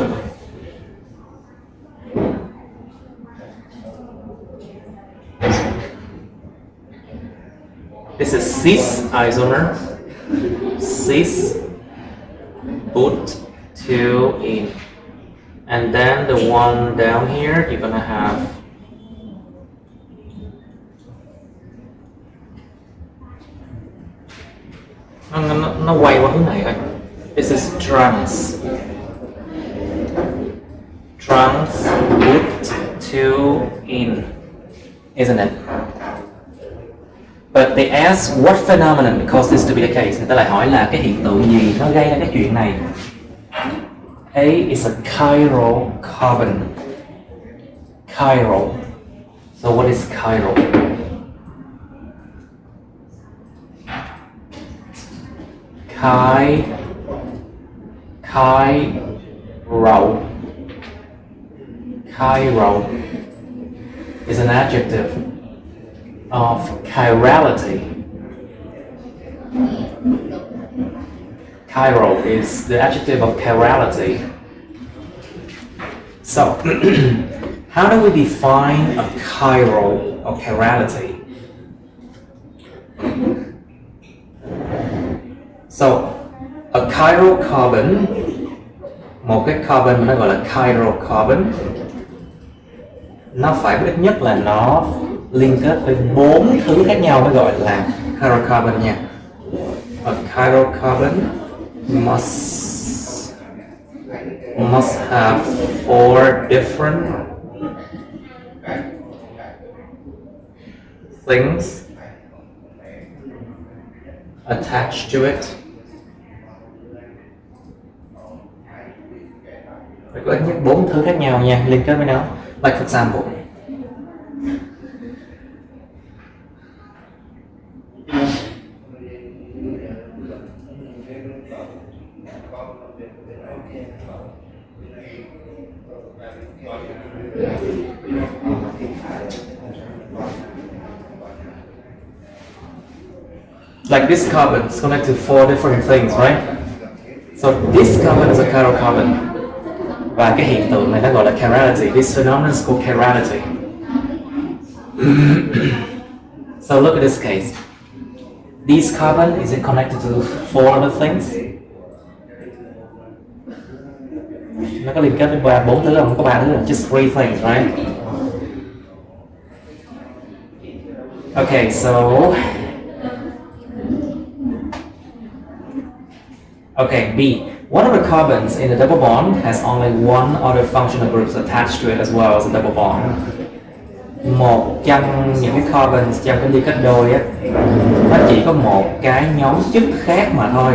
this is cis isomer, cis butene, and then the one down here you're gonna have nó quay qua hướng này thôi. This is trans butene, isn't it? But they ask what phenomenon caused this to be the case. Người ta lại hỏi là cái hiện tượng gì nó gây ra cái chuyện này. A is a chiral carbon. Chiral. So what is chiral? Chiral is an adjective of chirality. Chiral is the adjective of chirality. So, how do we define a chiral or chirality? So, a chiral carbon, một cái carbon mà nó gọi là chiral carbon, nó phải ít nhất là nó liên kết với 4 thứ khác nhau mới gọi là chiral carbon nha. A chiral carbon must have 4 different things attached to it. Phải có ít nhất 4 thứ khác nhau nha, liên kết với nó. Like for example, Like this carbon is connected to 4 different things, right? So this carbon is a chiral carbon. Và cái hiện tượng này nó gọi là chirality. This phenomenon is called chirality. So look at this case. This carbon, is it connected to 4 other things? Nó có liên kết với 4 thứ không? Có 3 thứ không? Just 3 things, right? Okay, so okay, B. One of the carbons in the double bond has only one other functional group attached to it as well as a double bond. Một trong những cái carbons trong cái ly kết đôi á, nó chỉ có một cái nhóm chất khác mà thôi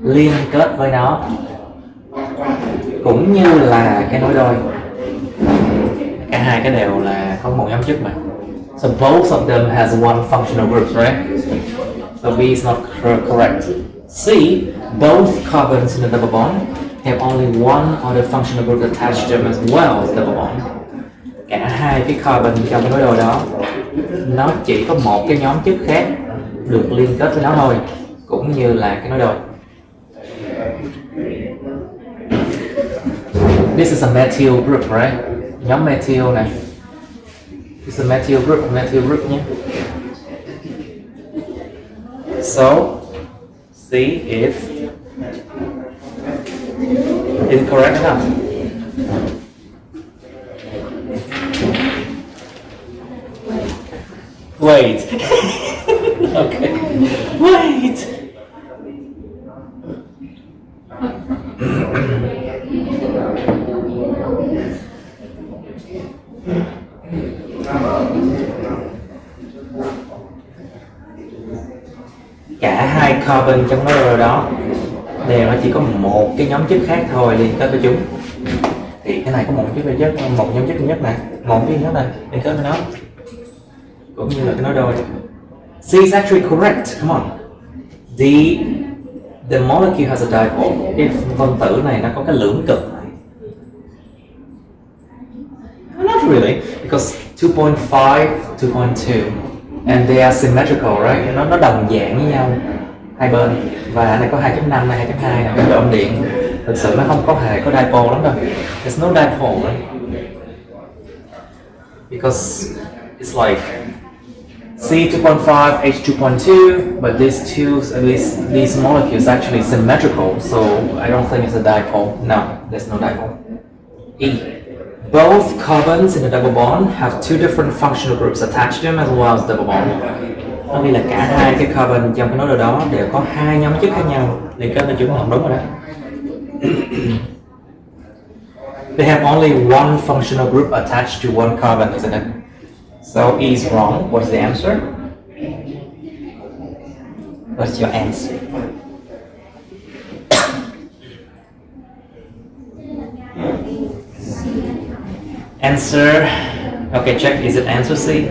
liên kết với nó, cũng như là cái nối đôi. Cả hai cái đều là có một nhóm chất mà. So both of them has one functional group, right? So B is not correct. C. Both carbons in the double bond have only one other functional group attached to them as well as double bond. Cả hai cái carbon trong cái nối đôi đó nó chỉ có một cái nhóm chất khác được liên kết với nó thôi, cũng như là cái nối đôi. This is a methyl group, right? Nhóm methyl này. This is a methyl group nhé. So C is incorrect enough. Wait. Okay. Wait. Cả hai carbon trong nó đó đều nó chỉ có một cái nhóm chất khác thôi liên kết với chúng. Thì cái này có một nhóm chất duy nhất này, một cái nhóm này liên kết với nó, cũng như là cái nối đôi. C is actually correct. Come on. The molecule has a dipole. Cái phân tử này nó có cái lưỡng cực. Not really, because 2.5, 2.2, and they are symmetrical, right? Nó đồng dạng với nhau hai bên. Và này có 2.5 này, 2.2 này, cái độ âm điện. Thực sự nó không có hề có dipole lắm đâu. There's no dipole, right? Because it's like C2.5, H2.2, but these molecules actually symmetrical, so I don't think it's a dipole. No, there's no dipole. E. Both carbons in a double bond have two different functional groups attached to them as well as double bond. Nó ghi là cả hai cái carbon trong cái nối đôi đó đều có hai nhóm chất khác nhau liên kết với chúng, không đúng rồi đó. They have only one functional group attached to one carbon, isn't it? So E is wrong. What's the answer? What's your answer? Answer. Okay, check. Is it answer C?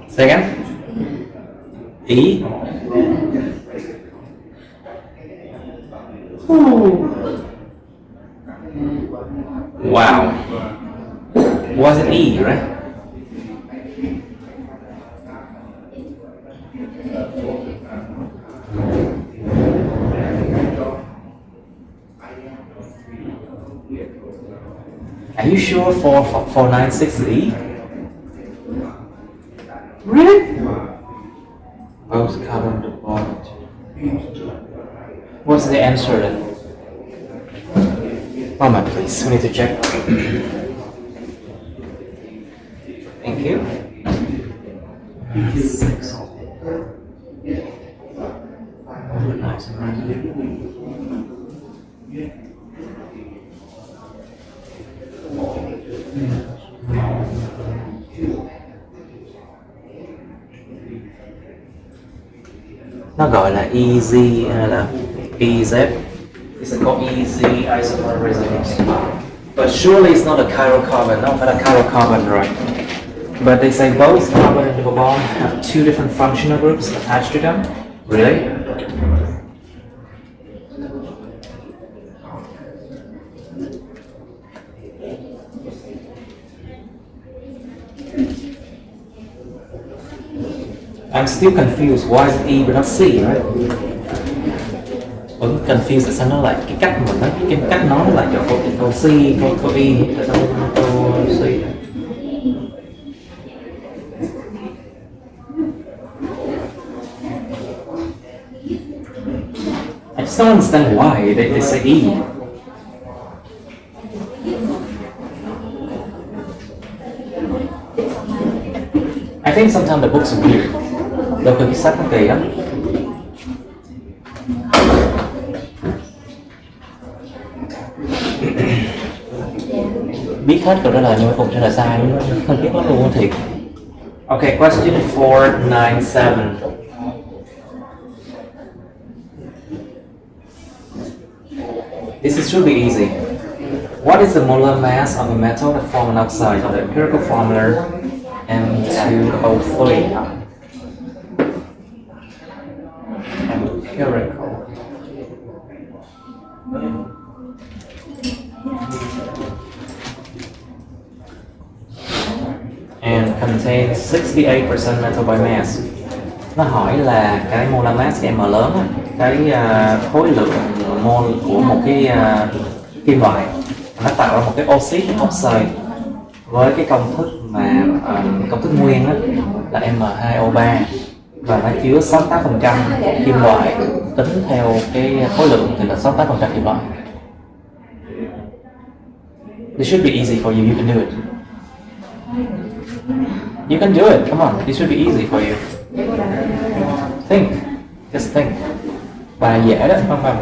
Say again. E. Ooh. Wow. Was it E, right? Are you sure 496 is E? Really? Both carbon bond. What's the answer then? Moment, please. We need to check. Thank you. 6. Nice. Nó gọi là EZ hay là EZ. It's called easy isomer resonance. But surely it's not a chiral carbon, not a chiral carbon, right? But they say both carbon and double bond have two different functional groups attached to them, Really? I'm still confused. Why is E but not C, right? Vẫn confused tại sao nó lại cái cách mà cái cách nói nó lại cho câu C, câu E, tại sao câu C? I just don't understand why they say E. I think sometimes the books are weird. Đôi khi cái sách nó kỳ lắm. Biết hết câu trả lời nhưng mà không trả lời sai, nó biết lắm luôn thiệt. Okay, question 497. This is should be easy. What is the molar mass of a metal that form an oxide? The empirical formula M2O3. Empirical. And contains 68% metal by mass. Nó hỏi là cái molar mass M lớn á, cái khối lượng mol của một cái kim loại nó tạo ra một cái oxide với cái công thức mà công thức nguyên á, là M2O3 và nó chứa 68% kim loại, tính theo cái khối lượng thì là 68% kim loại. This should be easy for you. You can do it. You can do it. Come on. This should be easy for you. Think. Just think. Bài dễ đó, không phải.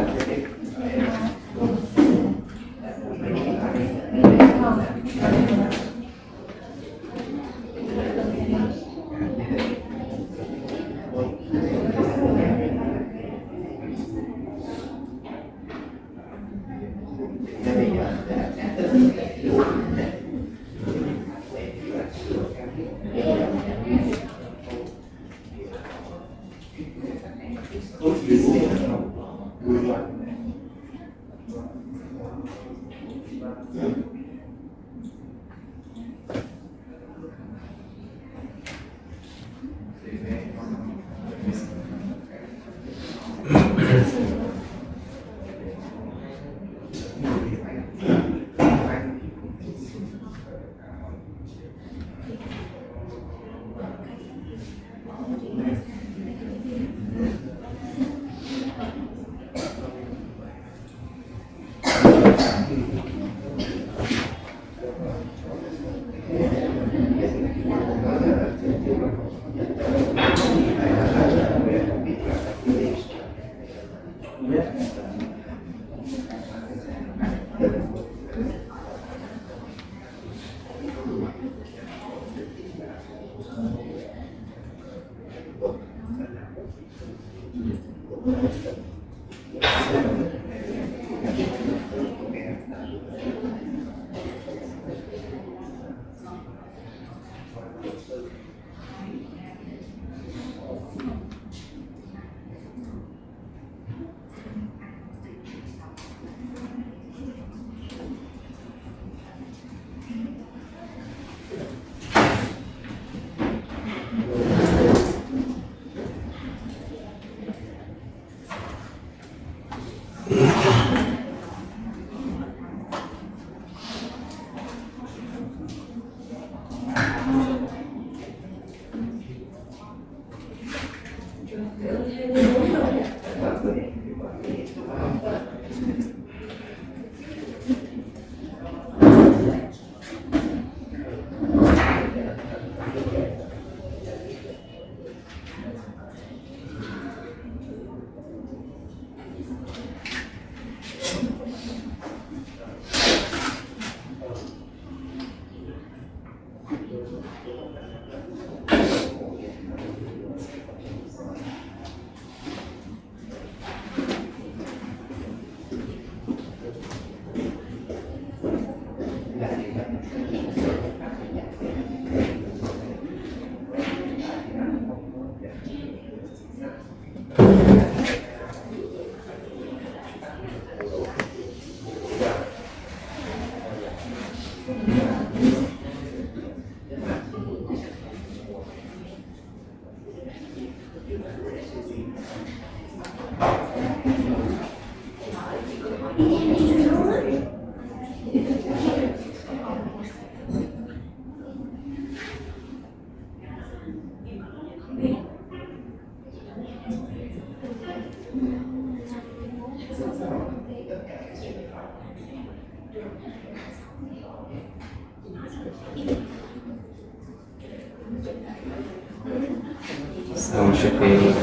So it should be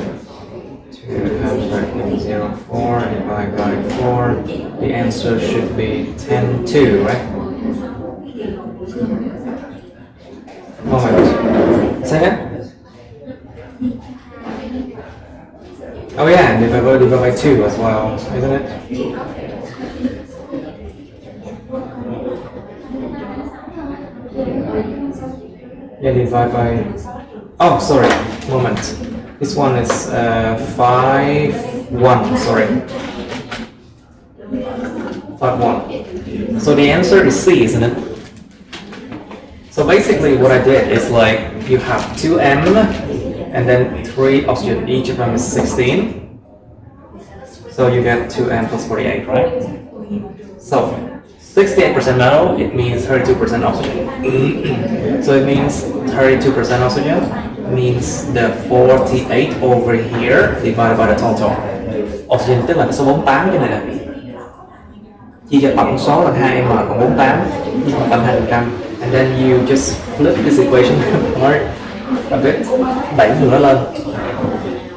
204 divided by 4. The answer should be 10.2, right? Moment. Second? Oh yeah, and divide by 2 as well, isn't it? Yeah, divide by... Oh, sorry, moment. This one is 5.1, sorry. 5.1. So the answer is C, isn't it? So basically what I did is like, you have 2M and then 3 oxygen, each of them is 16. So you get 2M plus 48, right? So 68% metal, it means 32% oxygen. So it means 32% oxygen means the 48 over here divided by the total. Oxygen tức là cái số 48 cái này nè. Chia cho tổng số là 2 mà còn 48 tầm 2%. And then you just flip this equation apart a bit, đẩy ngược nó lên.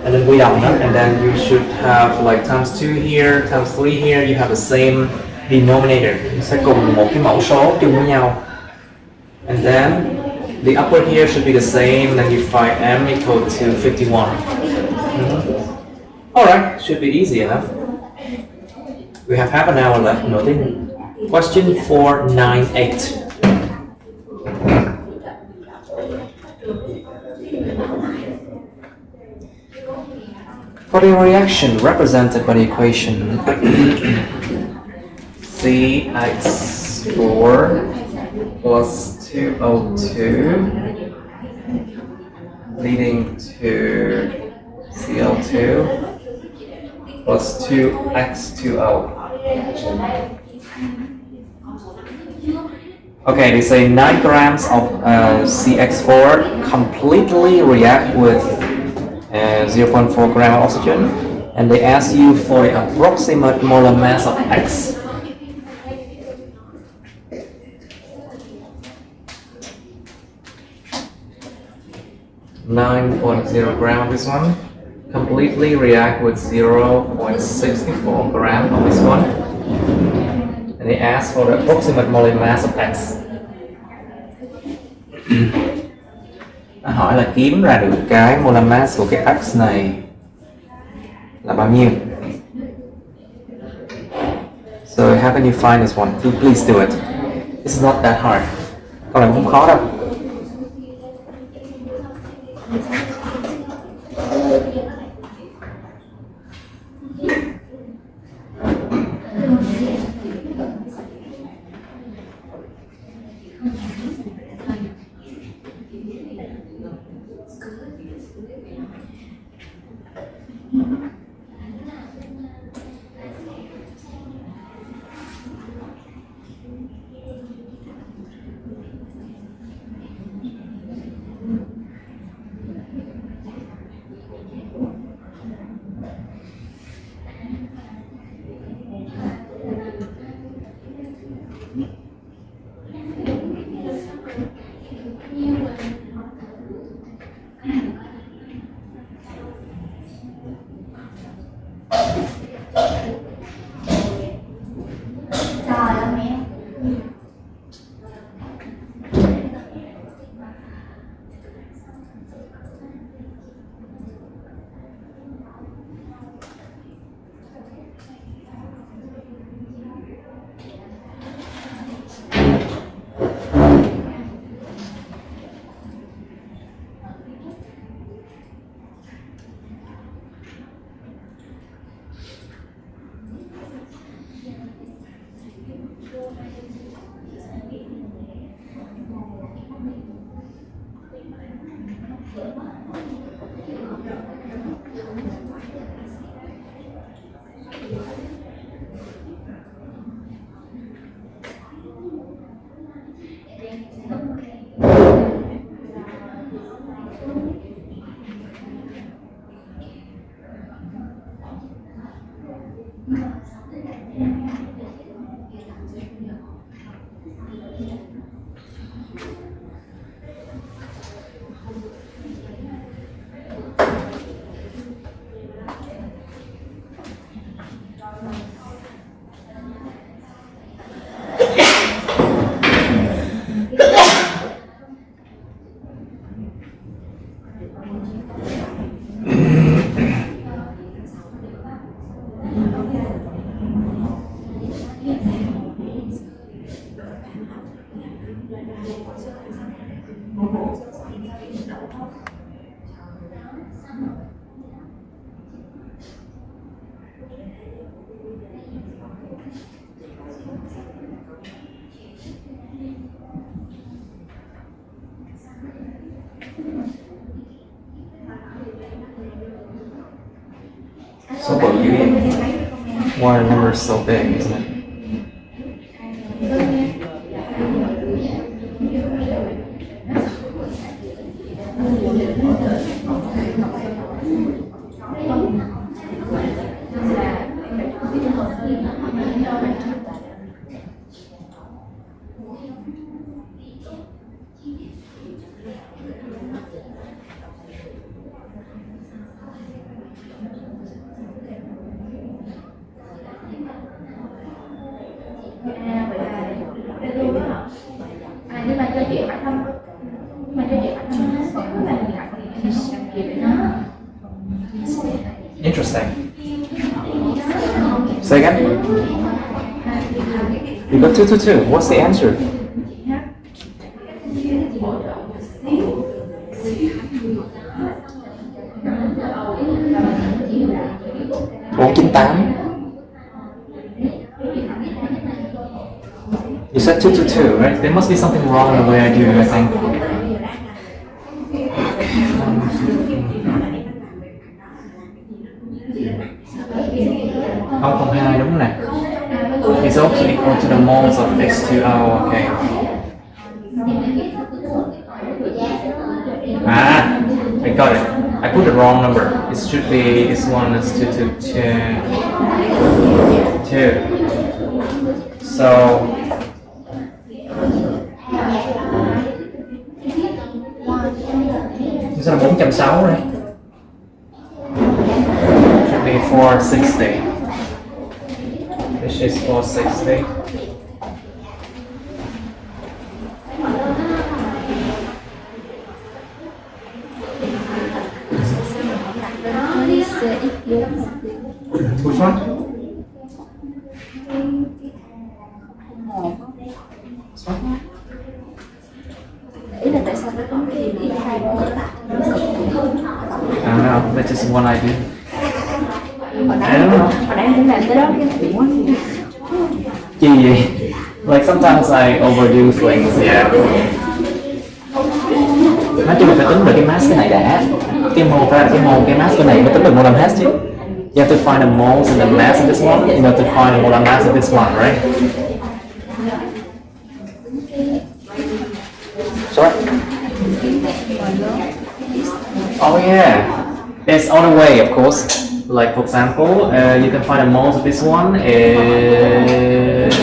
And then quy đồng nó, and then you should have like times 2 here, times 3 here, you have the same denominator. Sẽ cùng một cái mẫu số chung với nhau. And then the upper here should be the same, then you find M equal to 51. Alright, should be easy enough. We have half an hour left, nothing. Question 498. For the reaction represented by the equation CX4 plus 2O2 leading to Cl2 plus 2X2O. Okay, they say 9 grams of CX4 completely react with 0.4 gram of oxygen, and they ask you for the approximate molar mass of X. .0 gram of this one completely react with 0.64 gram of this one, and they ask for the approximate molar mass of X. Nó hỏi là kiếm ra được cái molar mass của cái X này là bao nhiêu. So how can you find this one? Please do it. It's not that hard. Câu này không khó đâu. So bự dữ vậy? Why are the numbers so big, isn't it? Nhưng mà cho chị hỏi thăm Interesting. Say again? You got 222. What's the answer? Bốn chín tám. You said 222, right? There must be something wrong in the way I do, I think. Không không hai đúng này. It's also equal to the moles of X2O, okay. I got it. I put the wrong number. It should be, this one is 222. So, this is 460 right? Should be 460. This is 460. Which one? This one? Ý là tại sao nó có cái ý hai môn lại I don't know, that's just one idea. hồi nãy em cũng làm cái đó cái ủa Gì vậy? Like sometimes I overdo things, yeah. Nói chung là phải tính được cái mass cái này đã. Cái mole ra là cái mole, cái mass cái này mới tính được molar mass chứ. You have to find the moles and the mass of this one. You have to find the molar mass of this one, right? Sorry? Oh yeah. There's other way, of course. Like for example, you can find the moles of this one is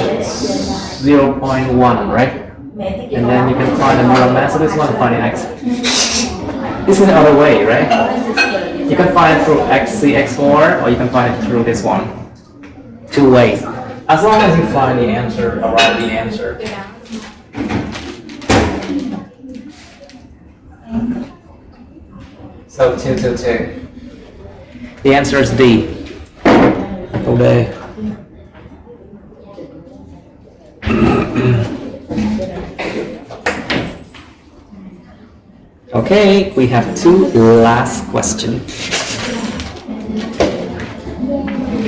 0.1, right? And then you can find the molar mass of this one and find the x. This is the other way, right? You can find it through XCX4 or you can find it through this one. Two ways. As long as you find the answer around the answer. So 222. The answer is D. Câu D. Okay, we have two last questions.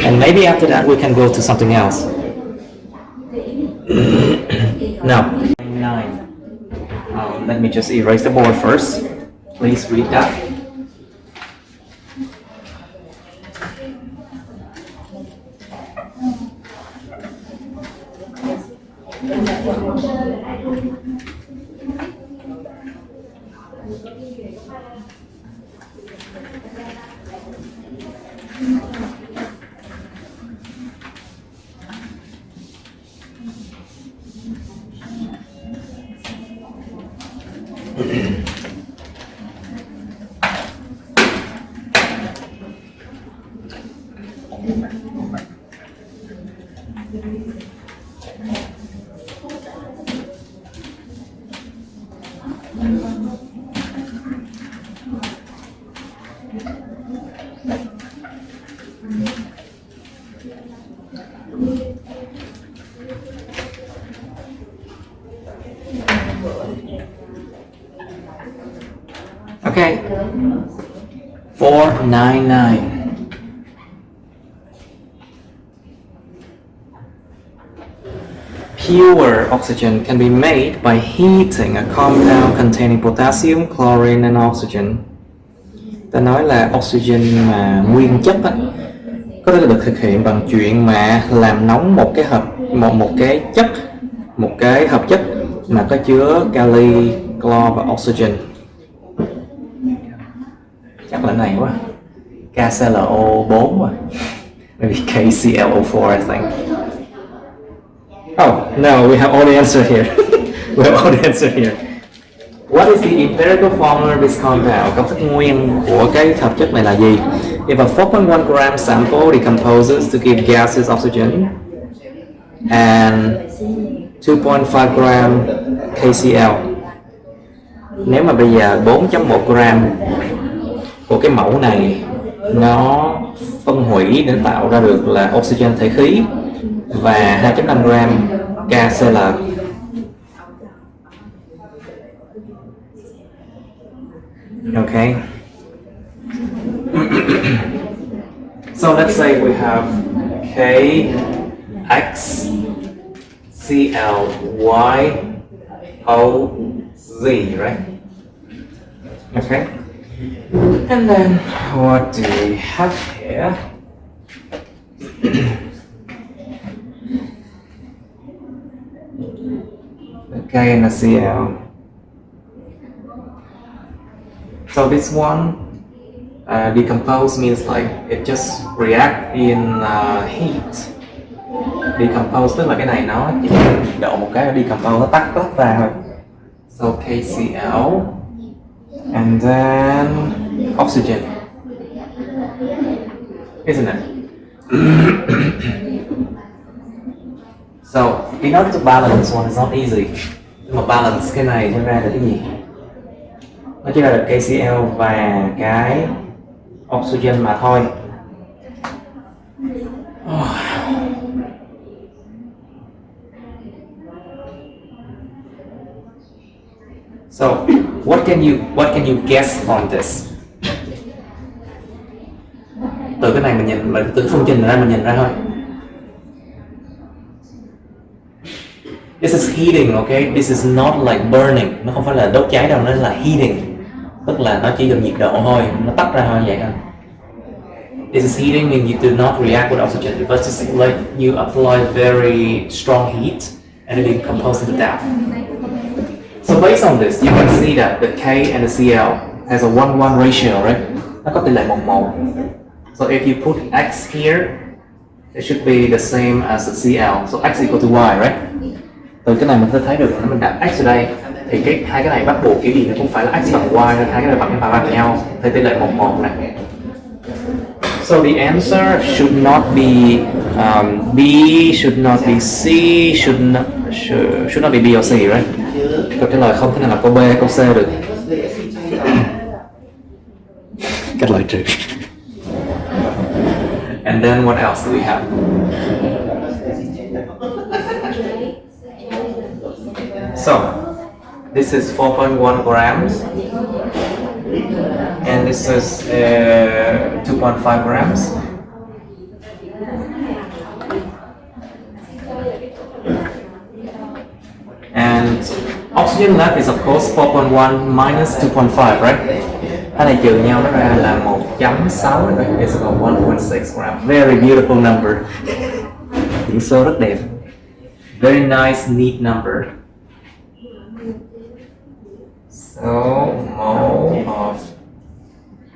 And maybe after that we can go to something else. Now, 9. Let me just erase the board first. Please read that. Okay. 499. P pure oxygen can be made by heating a compound containing potassium, chlorine and oxygen. Ta nói là oxygen mà nguyên chất á, có thể được thực hiện bằng chuyện mà làm nóng một cái hợp chất mà có chứa kali, clo và oxygen. Chắc là này quá, KClO4 rồi. Maybe KClO4 I think. Oh no, we have all the answer here. We have all the answer here. What is the empirical formula of this compound? Công thức nguyên của cái hợp chất này là gì? If a 4.1 gram sample decomposes to give gaseous oxygen and 2.5 gram KCl. Nếu mà bây giờ 4.1 gram của cái mẫu này nó phân hủy để tạo ra được là oxygen thể khí và 2.5 gram KCl. Okay. So let's say we have K, X, Cl, Y, O, Z, right? Okay. And then what do we have here? The K and the Cl. So this one decompose means like it just react in heat. Decompose tức là cái này nó chỉ độ một cái decompose nó tách ra thôi. So KCl and then oxygen, isn't it? So in order to balance this one is not easy. Nhưng mà balance cái này cho ra được cái gì? Nó chỉ ra được KCl và cái oxygen mà thôi. So what can you guess from this? Từ cái này mình từ phương trình ra mình nhìn ra thôi. This is heating, okay? This is not like burning. Nó không phải là đốt cháy đâu, nó là heating. Tức là nó chỉ được nhiệt độ thôi, nó tách ra thôi vậy thôi. This is heating means you do not react with oxygen, but it's like you apply very strong heat and it decomposes into that. So based on this, you can see that the K and the Cl has a 1:1 ratio, right? Nó có tỷ lệ 1:1. So if you put X here, it should be the same as the Cl. So X equal to Y, right? Từ cái này mình sẽ thấy được nếu mình đặt X ở đây thì hai cái này bắt buộc kiểu gì nó cũng phải là X bằng Y, hai cái này bằng nhau thì tỷ lệ 1:1 này. So the answer should not be B, should not be C, should not be B or C, right? Câu trả lời không thể nào là câu B, câu C được. Cách loại trừ. And then what else do we have? So this is 4.1 grams and this is 2.5 grams. And oxygen left is of course 4.1 minus 2.5, right? Hai này trừ nhau nó ra là 1.6, it's about 1.6 gram. Very beautiful number. Điểm số rất đẹp. Very nice, neat number. So mole of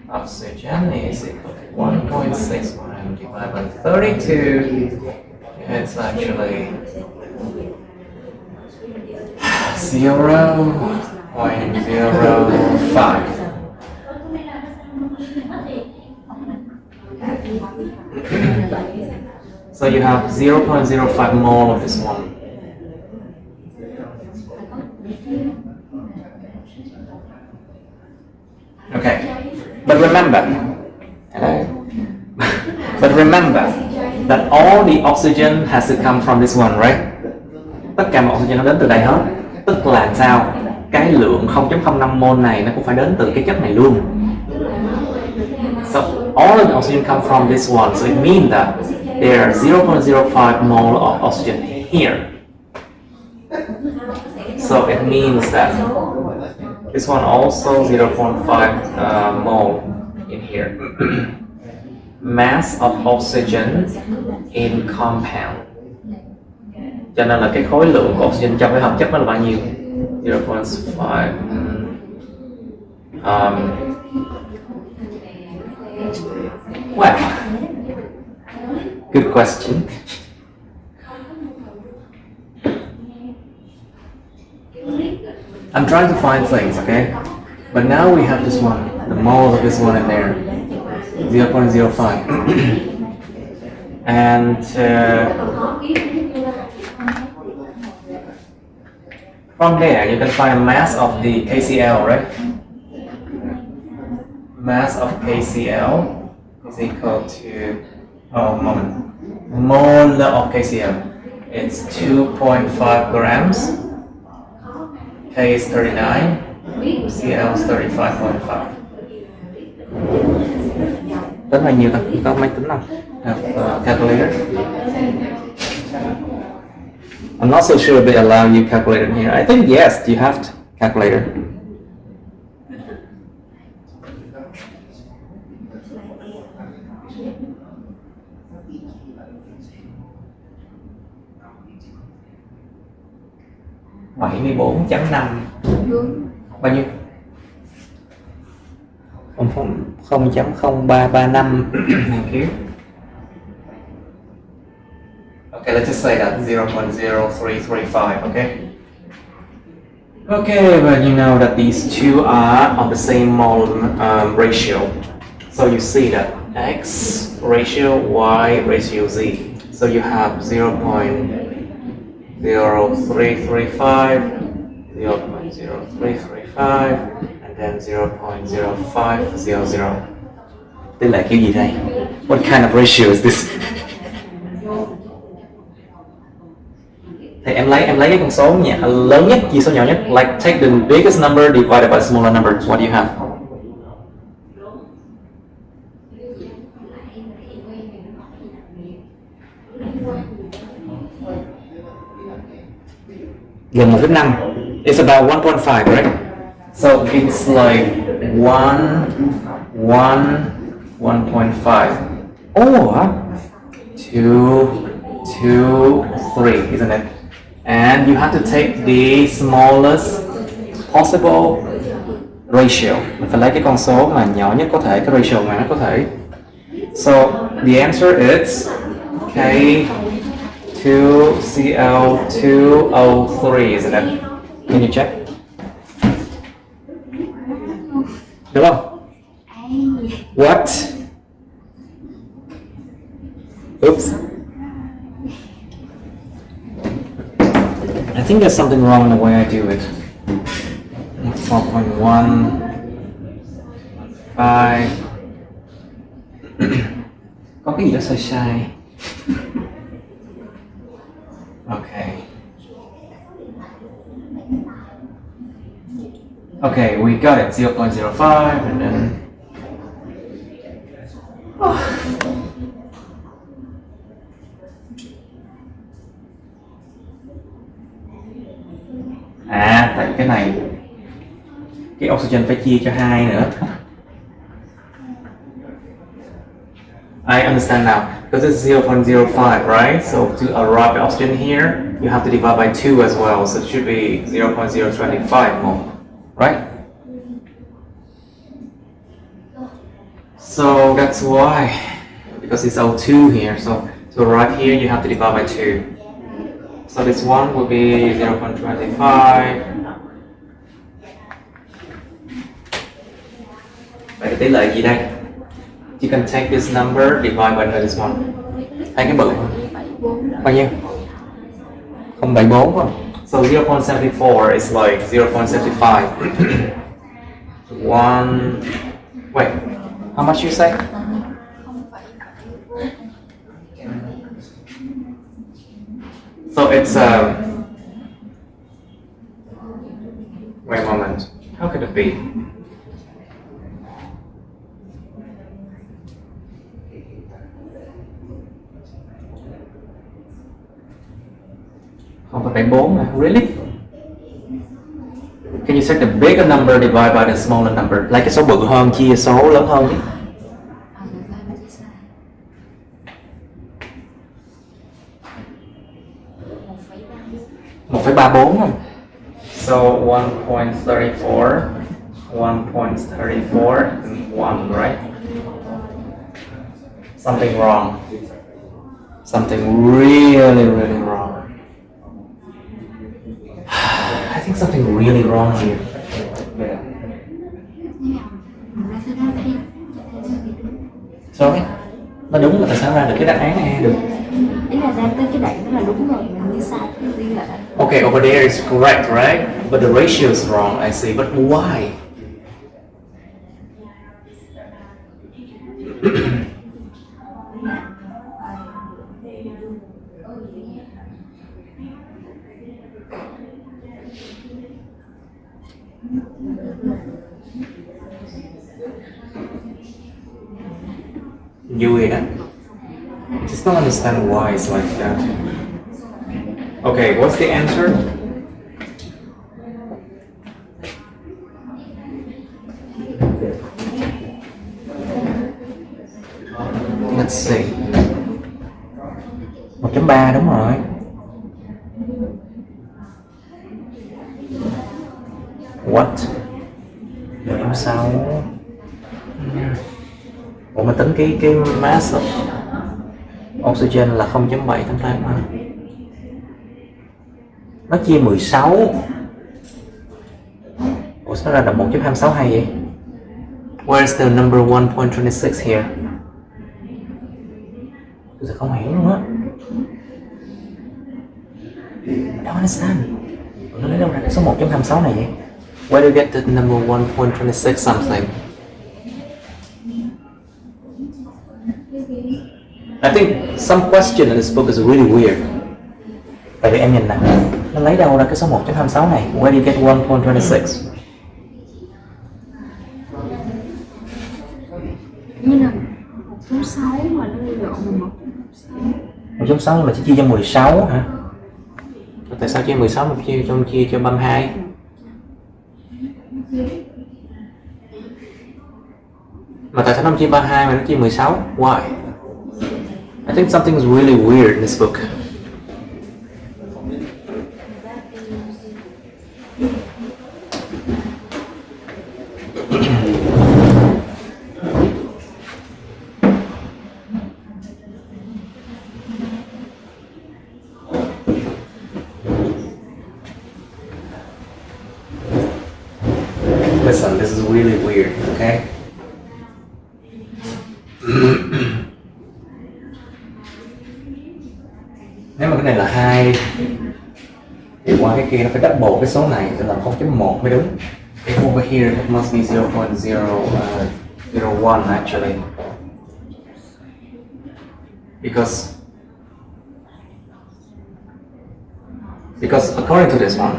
oxygen is equal to 1.6 gram divided by 32. It's actually 0.05. So you have 0.05 mole of this one. Okay, but remember that all the oxygen has to come from this one, right? Tất cả mọi oxygen nó đến từ đây hết. Tức là sao? Cái lượng 0.05 mol này nó cũng phải đến từ cái chất này luôn. So all of the oxygen come from this one. So it means that there are 0.05 mole of oxygen here. So it means that this one also 0.5 mole in here. Mass of oxygen in compound. Cho nên là cái khối lượng của oxygen trong cái hợp chất nó là bao nhiêu? 0.5. Well, good question. I'm trying to find things, okay? But now we have this one, the moles of this one in there, 0.05. And from there you can find mass of the KCl, right? Mass of KCl is equal to, mole of KCl. It's 2.5 grams. K is 39, Cl is 35.5. Tính bao nhiêu ta? Có máy tính không? Calculator? I'm not so sure if they allow you calculator here. I think yes, you have to calculator. Bảy mươi 4.5 bao nhiêu? 0.0335. Thank you. Okay, let's just say that 0.0335. Okay, but you know that these two are of the same mole ratio. So you see that X ratio, Y ratio, Z. So you have 0.0335, 0.0335, and then 0.0500. Đây là kiểu gì đây? What kind of ratio is this? Thì em lấy cái con số lớn nhất chia số nhỏ nhất. Like take the biggest number divided by the smaller number. What do you have? Gần 1.5. It's about 1.5, right? So it's like 1.5 or 2, 3, isn't it? And you have to take the smallest possible ratio. Mình phải lấy cái con số mà nhỏ nhất có thể, cái ratio mà nó có thể. So the answer is K2Cl2O3, isn't it? Can you check? Đúng không? What? Oops. I think there's something wrong in the way I do it. 4.1, 5. Có cái gì đó sai sai. Okay. Okay, we got it. 0.05 and then. Tại cái này cái oxygen phải chia cho 2 nữa. I understand now because it's 0.05, right? So to arrive at oxygen here, you have to divide by 2 as well. So it should be 0.025 mole, right? So that's why, because it's O2 here. So to arrive here, you have to divide by 2. So this one will be 0.25. Vậy tỷ lệ gì đây? You can take this number, divide by this one. Hai cái bự. Bao nhiêu? 0.74 không? So 0.74 is like 0.75. Wait, how much you say? So it's wait a moment. How could it be? Không phải 74 mà, really? Can you check the bigger number divided by the smaller number? Lấy cái số bự hơn chia số lớn hơn đi. Một phẩy ba bốn không? So 1.34, 1.34 and 1, right? Something wrong. Something really wrong. I think something really wrong here. Sorry? Nó đúng là tại sao ra được cái đáp án A được? Ý là ra tới cái đoạn đó là đúng rồi, mình đi sai cái đi lại. Okay, over there is correct, right? But the ratio is wrong, I see. But why? You I just don't understand why it's like that. Okay, what's the answer? Let's see. 1.3 đúng rồi. What? 1.6. Ủa mà tính cái mass of oxygen là 0.788 mà. Nó chia 16. Ủa sao ra là 1.262 vậy? Where's the number 1.26 here? Tôi sẽ không hiểu luôn á. I don't understand. Nó lấy đâu ra cái số 1.26 này vậy? Where do you get the number 1.26 something? I think some question in this book is really weird. Tại vì em nhìn nè, nó lấy đâu ra cái số 1.26 này? Where do you get 1.26? Như là 1.6 mà nó dọn mà 1.6 nhưng mà chỉ chia cho 16 hả? Tại sao chia 16 mà chia cho 32? Mà tại sao nó chia 32 mà nó chia 16? Why? I think something is really weird in this book. Listen, this is really weird, okay? Nếu mà cái này là 2 thì qua cái kia nó phải double cái số này để làm 0.1 mới đúng. If over here it must be 0.001 actually. Because according to this one,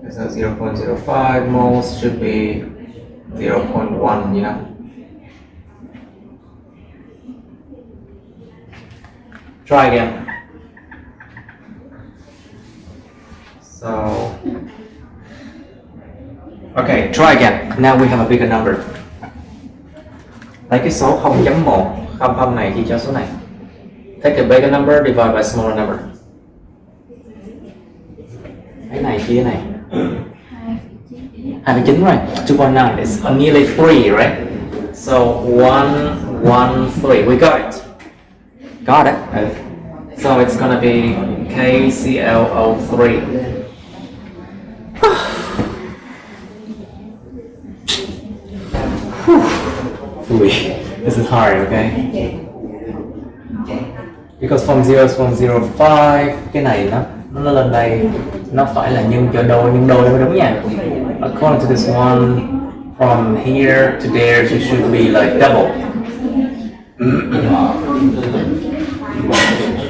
this is 0.05 moles should be 0.1, you know. Try again. So, okay, try again. Now we have a bigger number. Lấy cái số 0.100 này chia cho số này. Take a bigger number, divide by a smaller number. Cái này chia này. 2,9 right? 2.9 is nearly 3, right? So 113. We got it. Got it. So it's gonna be KClO3. This is hard, okay? Because from 0.05 cái này nó lên đây nó phải là nhân đôi mới đúng nha. According to this one, from here to there it should be like double.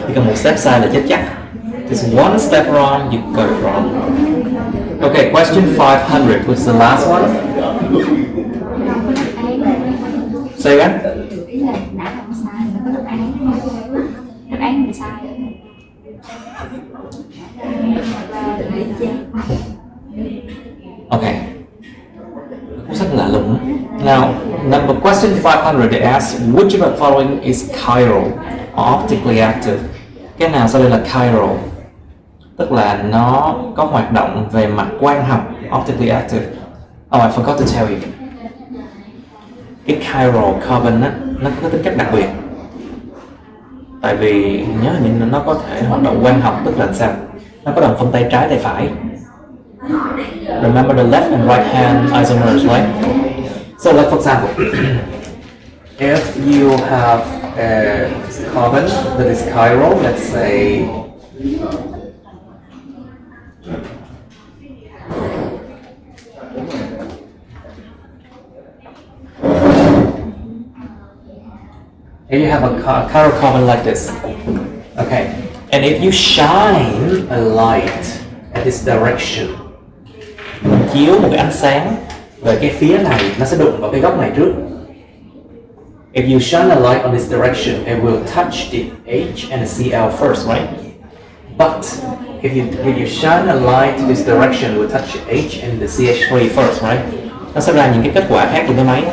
Chỉ cần một step sai là chết chắc. Just one step wrong, you got it wrong. Okay, question 500. What's the last one? Say again? ý là đã làm sai nó có đáp án mình sai Number question 500 they ask which of the following is chiral or optically active. Cái nào sau đây là chiral, tức là nó có hoạt động về mặt quang học, optically active. Oh, I forgot to tell you. Cái chiral carbon á, nó có cái tính chất đặc biệt. Tại vì nhớ như nó có thể hoạt động quang học, tức là sao? Nó có đồng phân tay trái tay phải. Remember the left and right hand isomers, right? So like for example, if you have a carbon that is chiral, let's say if you have a chiral carbon like this, okay, and if you shine a light at this direction, chiếu một cái ánh sáng về cái phía này, nó sẽ đụng vào cái góc này trước. If you shine a light on this direction, it will touch the H and the Cl first, right? But if you shine a light to this direction, it will touch the H and the CH3 first, right? Nó sẽ ra những cái kết quả khác trên cái máy.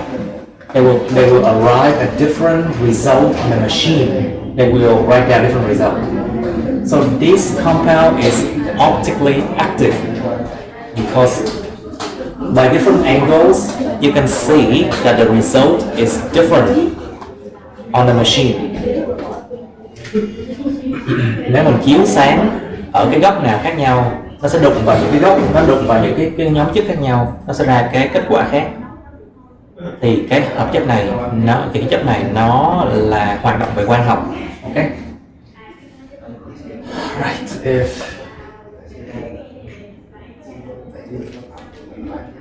They will arrive at different result on the machine. They will write down different result. So this compound is optically active because by different angles you can see that the result is different on the machine. Nếu mình chiếu sáng ở cái góc nào khác nhau, nó sẽ đụng vào những cái góc, nó đụng vào những cái nhóm chất khác nhau, nó sẽ ra cái kết quả khác. Thì cái hợp chất này, cái chất này nó là hoạt động về quang học. Okay. Right.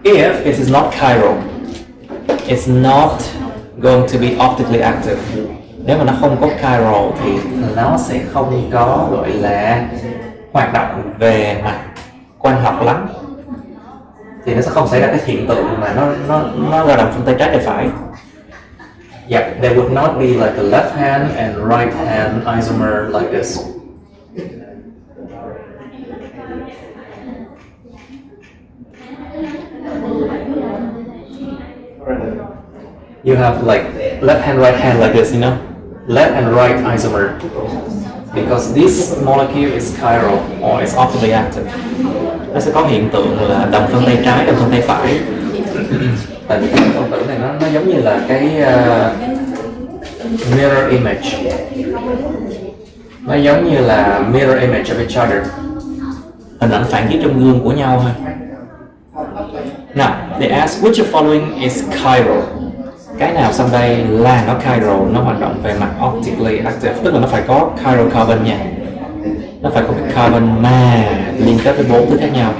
If it is not chiral, it's not going to be optically active. Nếu mà nó không có chiral thì nó sẽ không có gọi là hoạt động về mặt quang học lắm. Thì nó sẽ không xảy ra cái hiện tượng mà nó ra đồng phân tay trái tay phải. Yeah, there would not be like a left hand and right hand isomer like this. You have like left hand, right hand like this, you know? Left and right isomer. Because this molecule is chiral or is optically active. Nó sẽ có hiện tượng là đồng phân tay trái, đồng phân tay phải. Tại vì cái phân tử này nó giống như là cái mirror image. Nó giống như là mirror image of each other. Hình ảnh phản chiếu trong gương của nhau thôi. Now, they ask which of following is chiral. Cái nào sau đây là nó chiral, nó hoạt động về mặt optically active, tức là nó phải có chiral carbon nha. Nó phải có cái carbon mà liên kết với 4 thứ khác nhau.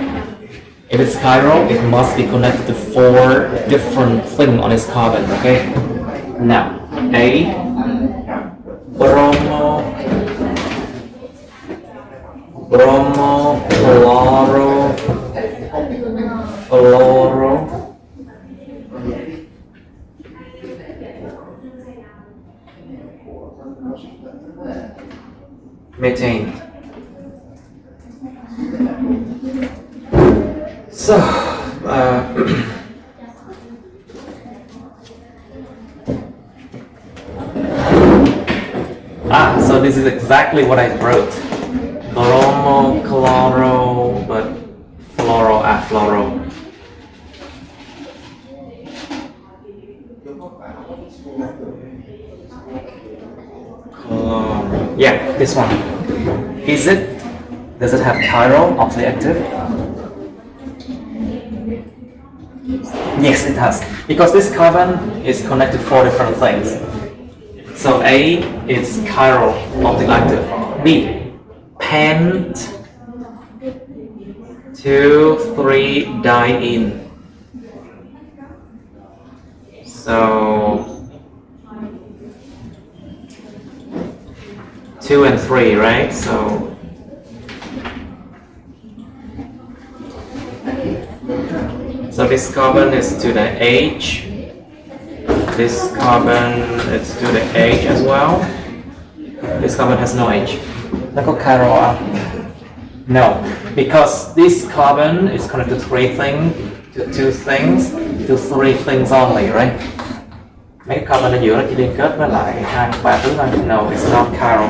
If it's chiral, it must be connected to 4 different things on its carbon, okay? Now, A, bromo, chloro, fluoro, methane. So, so this is exactly what I wrote. Bromo, chloro, but fluoro, fluoro. Yeah, this one. Does it have chiral, optically active? Yes, it has. Because this carbon is connected to 4 different things. So A is chiral, optically active. B, pent 2,3 diene. So 2 and 3, right? So this carbon is to the H. This carbon is to the H as well. This carbon has no H. Nó có chiral. No, because this carbon is connected to 3 things, to 2 things, to 3 things only, right? Mấy cái carbon ở giữa nó chỉ liên kết với lại 2-3 thứ thôi. No, it's not chiral.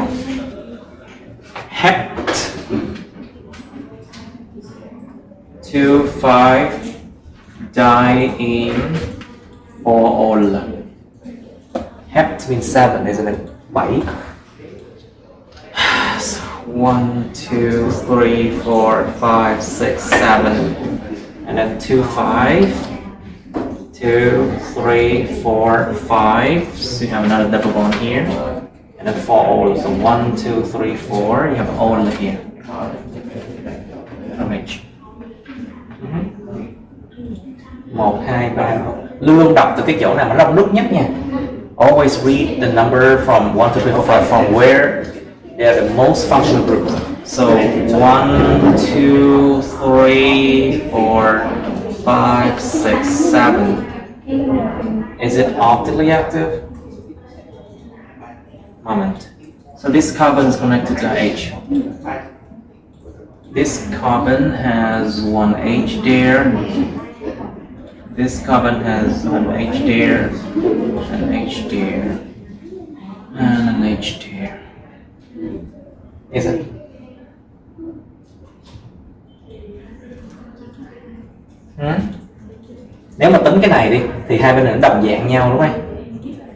Hept 2,5 diene 4-ol. Hept means 7, isn't it? 7. 1, 2, 3, 4, 5, 6, 7, and then 2, 5, 2, 3, 4, 5. So you have another double bond here, and then 4 ol. So 1, 2, 3, 4. You have an ol here. OH. 1, 2, 3. Luôn luôn đọc từ cái chỗ nào mà đông đúc nhất nha. Always read the number from 1, 2, 3, 4, 5 from where they are the most functional group. So 1, 2, 3, 4, 5, 6, 7. Is it optically active? Moment. So this carbon is connected to H. This carbon has one H there. This carbon has an H there, an H there, and an H there. Is it? Nếu mà tính cái này đi thì hai bên nó đồng dạng nhau đúng không?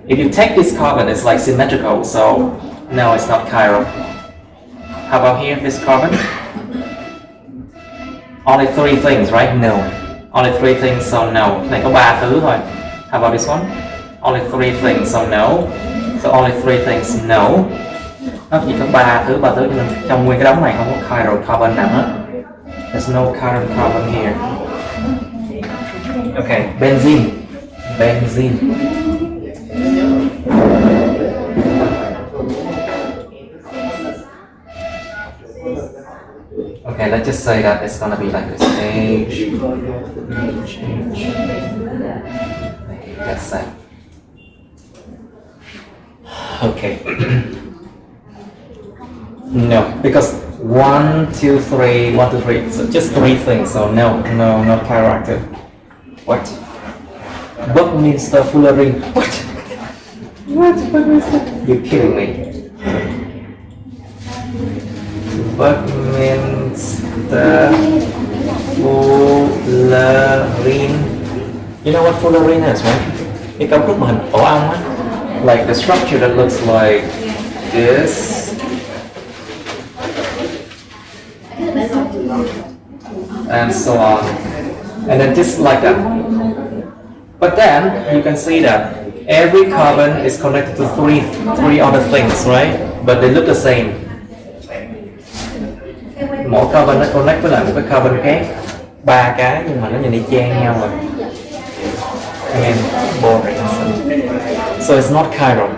If you take this carbon, it's like symmetrical, so no, it's not chiral. How about here, this carbon? Only 3 things, right? No. Only 3 things, so no. Này có 3 thứ thôi. How about this one? Only 3 things, so no. So only 3 things, no. Nó chỉ có 3 thứ cho nên trong nguyên cái đống này không có chiral carbon nào hết. There's no chiral carbon here. Okay, benzene. Benzene. Okay, let's just say that it's gonna be like this. H. That's it. Okay. No, because 1, 2, 3, 1, 2, 3, so just 3 things, so no, not chiroactive. What? Buckminster fullerene. What? Buckminster? You're kidding me. Buckminster fullerene. You know what fullerene is, right? Cái cấu trúc mà hình tổ ong á. Like the structure that looks like this. And so on. And then just like that. But then you can see that every carbon is connected to three other things, right? But they look the same. Mỗi carbon nó connect với lại một cái carbon khác, 3 cái nhưng mà nó nhìn đi chen nhau rồi. And boring. So it's not chiral.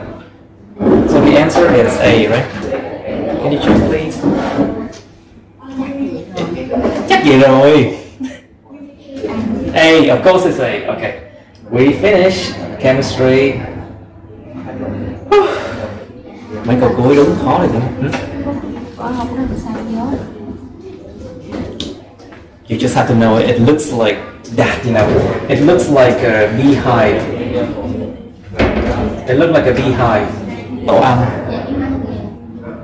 So the answer is A, right? Can you check please? Chắc gì rồi? A, of course it's A. Okay. We finished chemistry. Mấy câu cuối đúng khó rồi chứ. You just have to know it looks like that, you know. It looks like a beehive. It looks like a beehive. Tổ ong.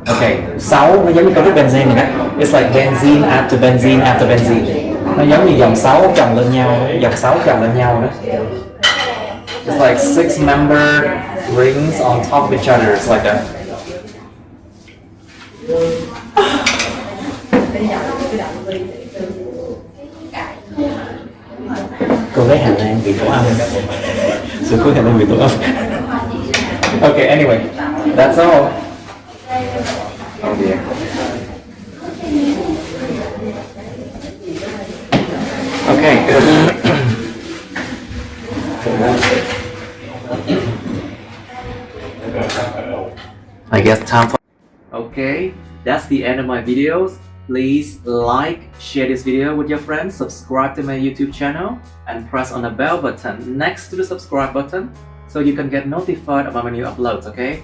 Okay, 6 nó giống như cấu trúc benzene này đó. It's like benzene after benzene after benzene. Nó giống như dòng 6 chồng lên nhau, dòng 6 chồng lên nhau đó. It's like 6 member rings on top of each other. It's like that. Cô gái Hà Lan bị tổ ong. Sự cô Hà Lan bị tổ ong. Okay, anyway, that's all. Oh dear. Okay. I guess time for... Okay, that's the end of my videos. Please like, share this video with your friends, subscribe to my YouTube channel, and press on the bell button next to the subscribe button so you can get notified about my new uploads, okay?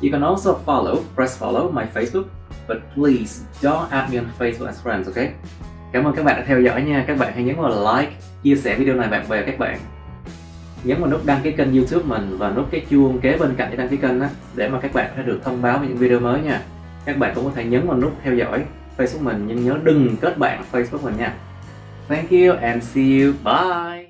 You can also press follow my Facebook, but please don't add me on Facebook as friends, okay? Cảm ơn các bạn đã theo dõi nha. Các bạn hãy nhấn vào like, chia sẻ video này bạn bè các bạn. nhấn vào nút đăng ký kênh YouTube mình và nút cái chuông kế bên cạnh cái đăng ký kênh á, để mà các bạn sẽ được thông báo về những video mới nha. Các bạn cũng có thể nhấn vào nút theo dõi Facebook mình, nhưng nhớ đừng kết bạn Facebook mình nha. Thank you and see you. Bye.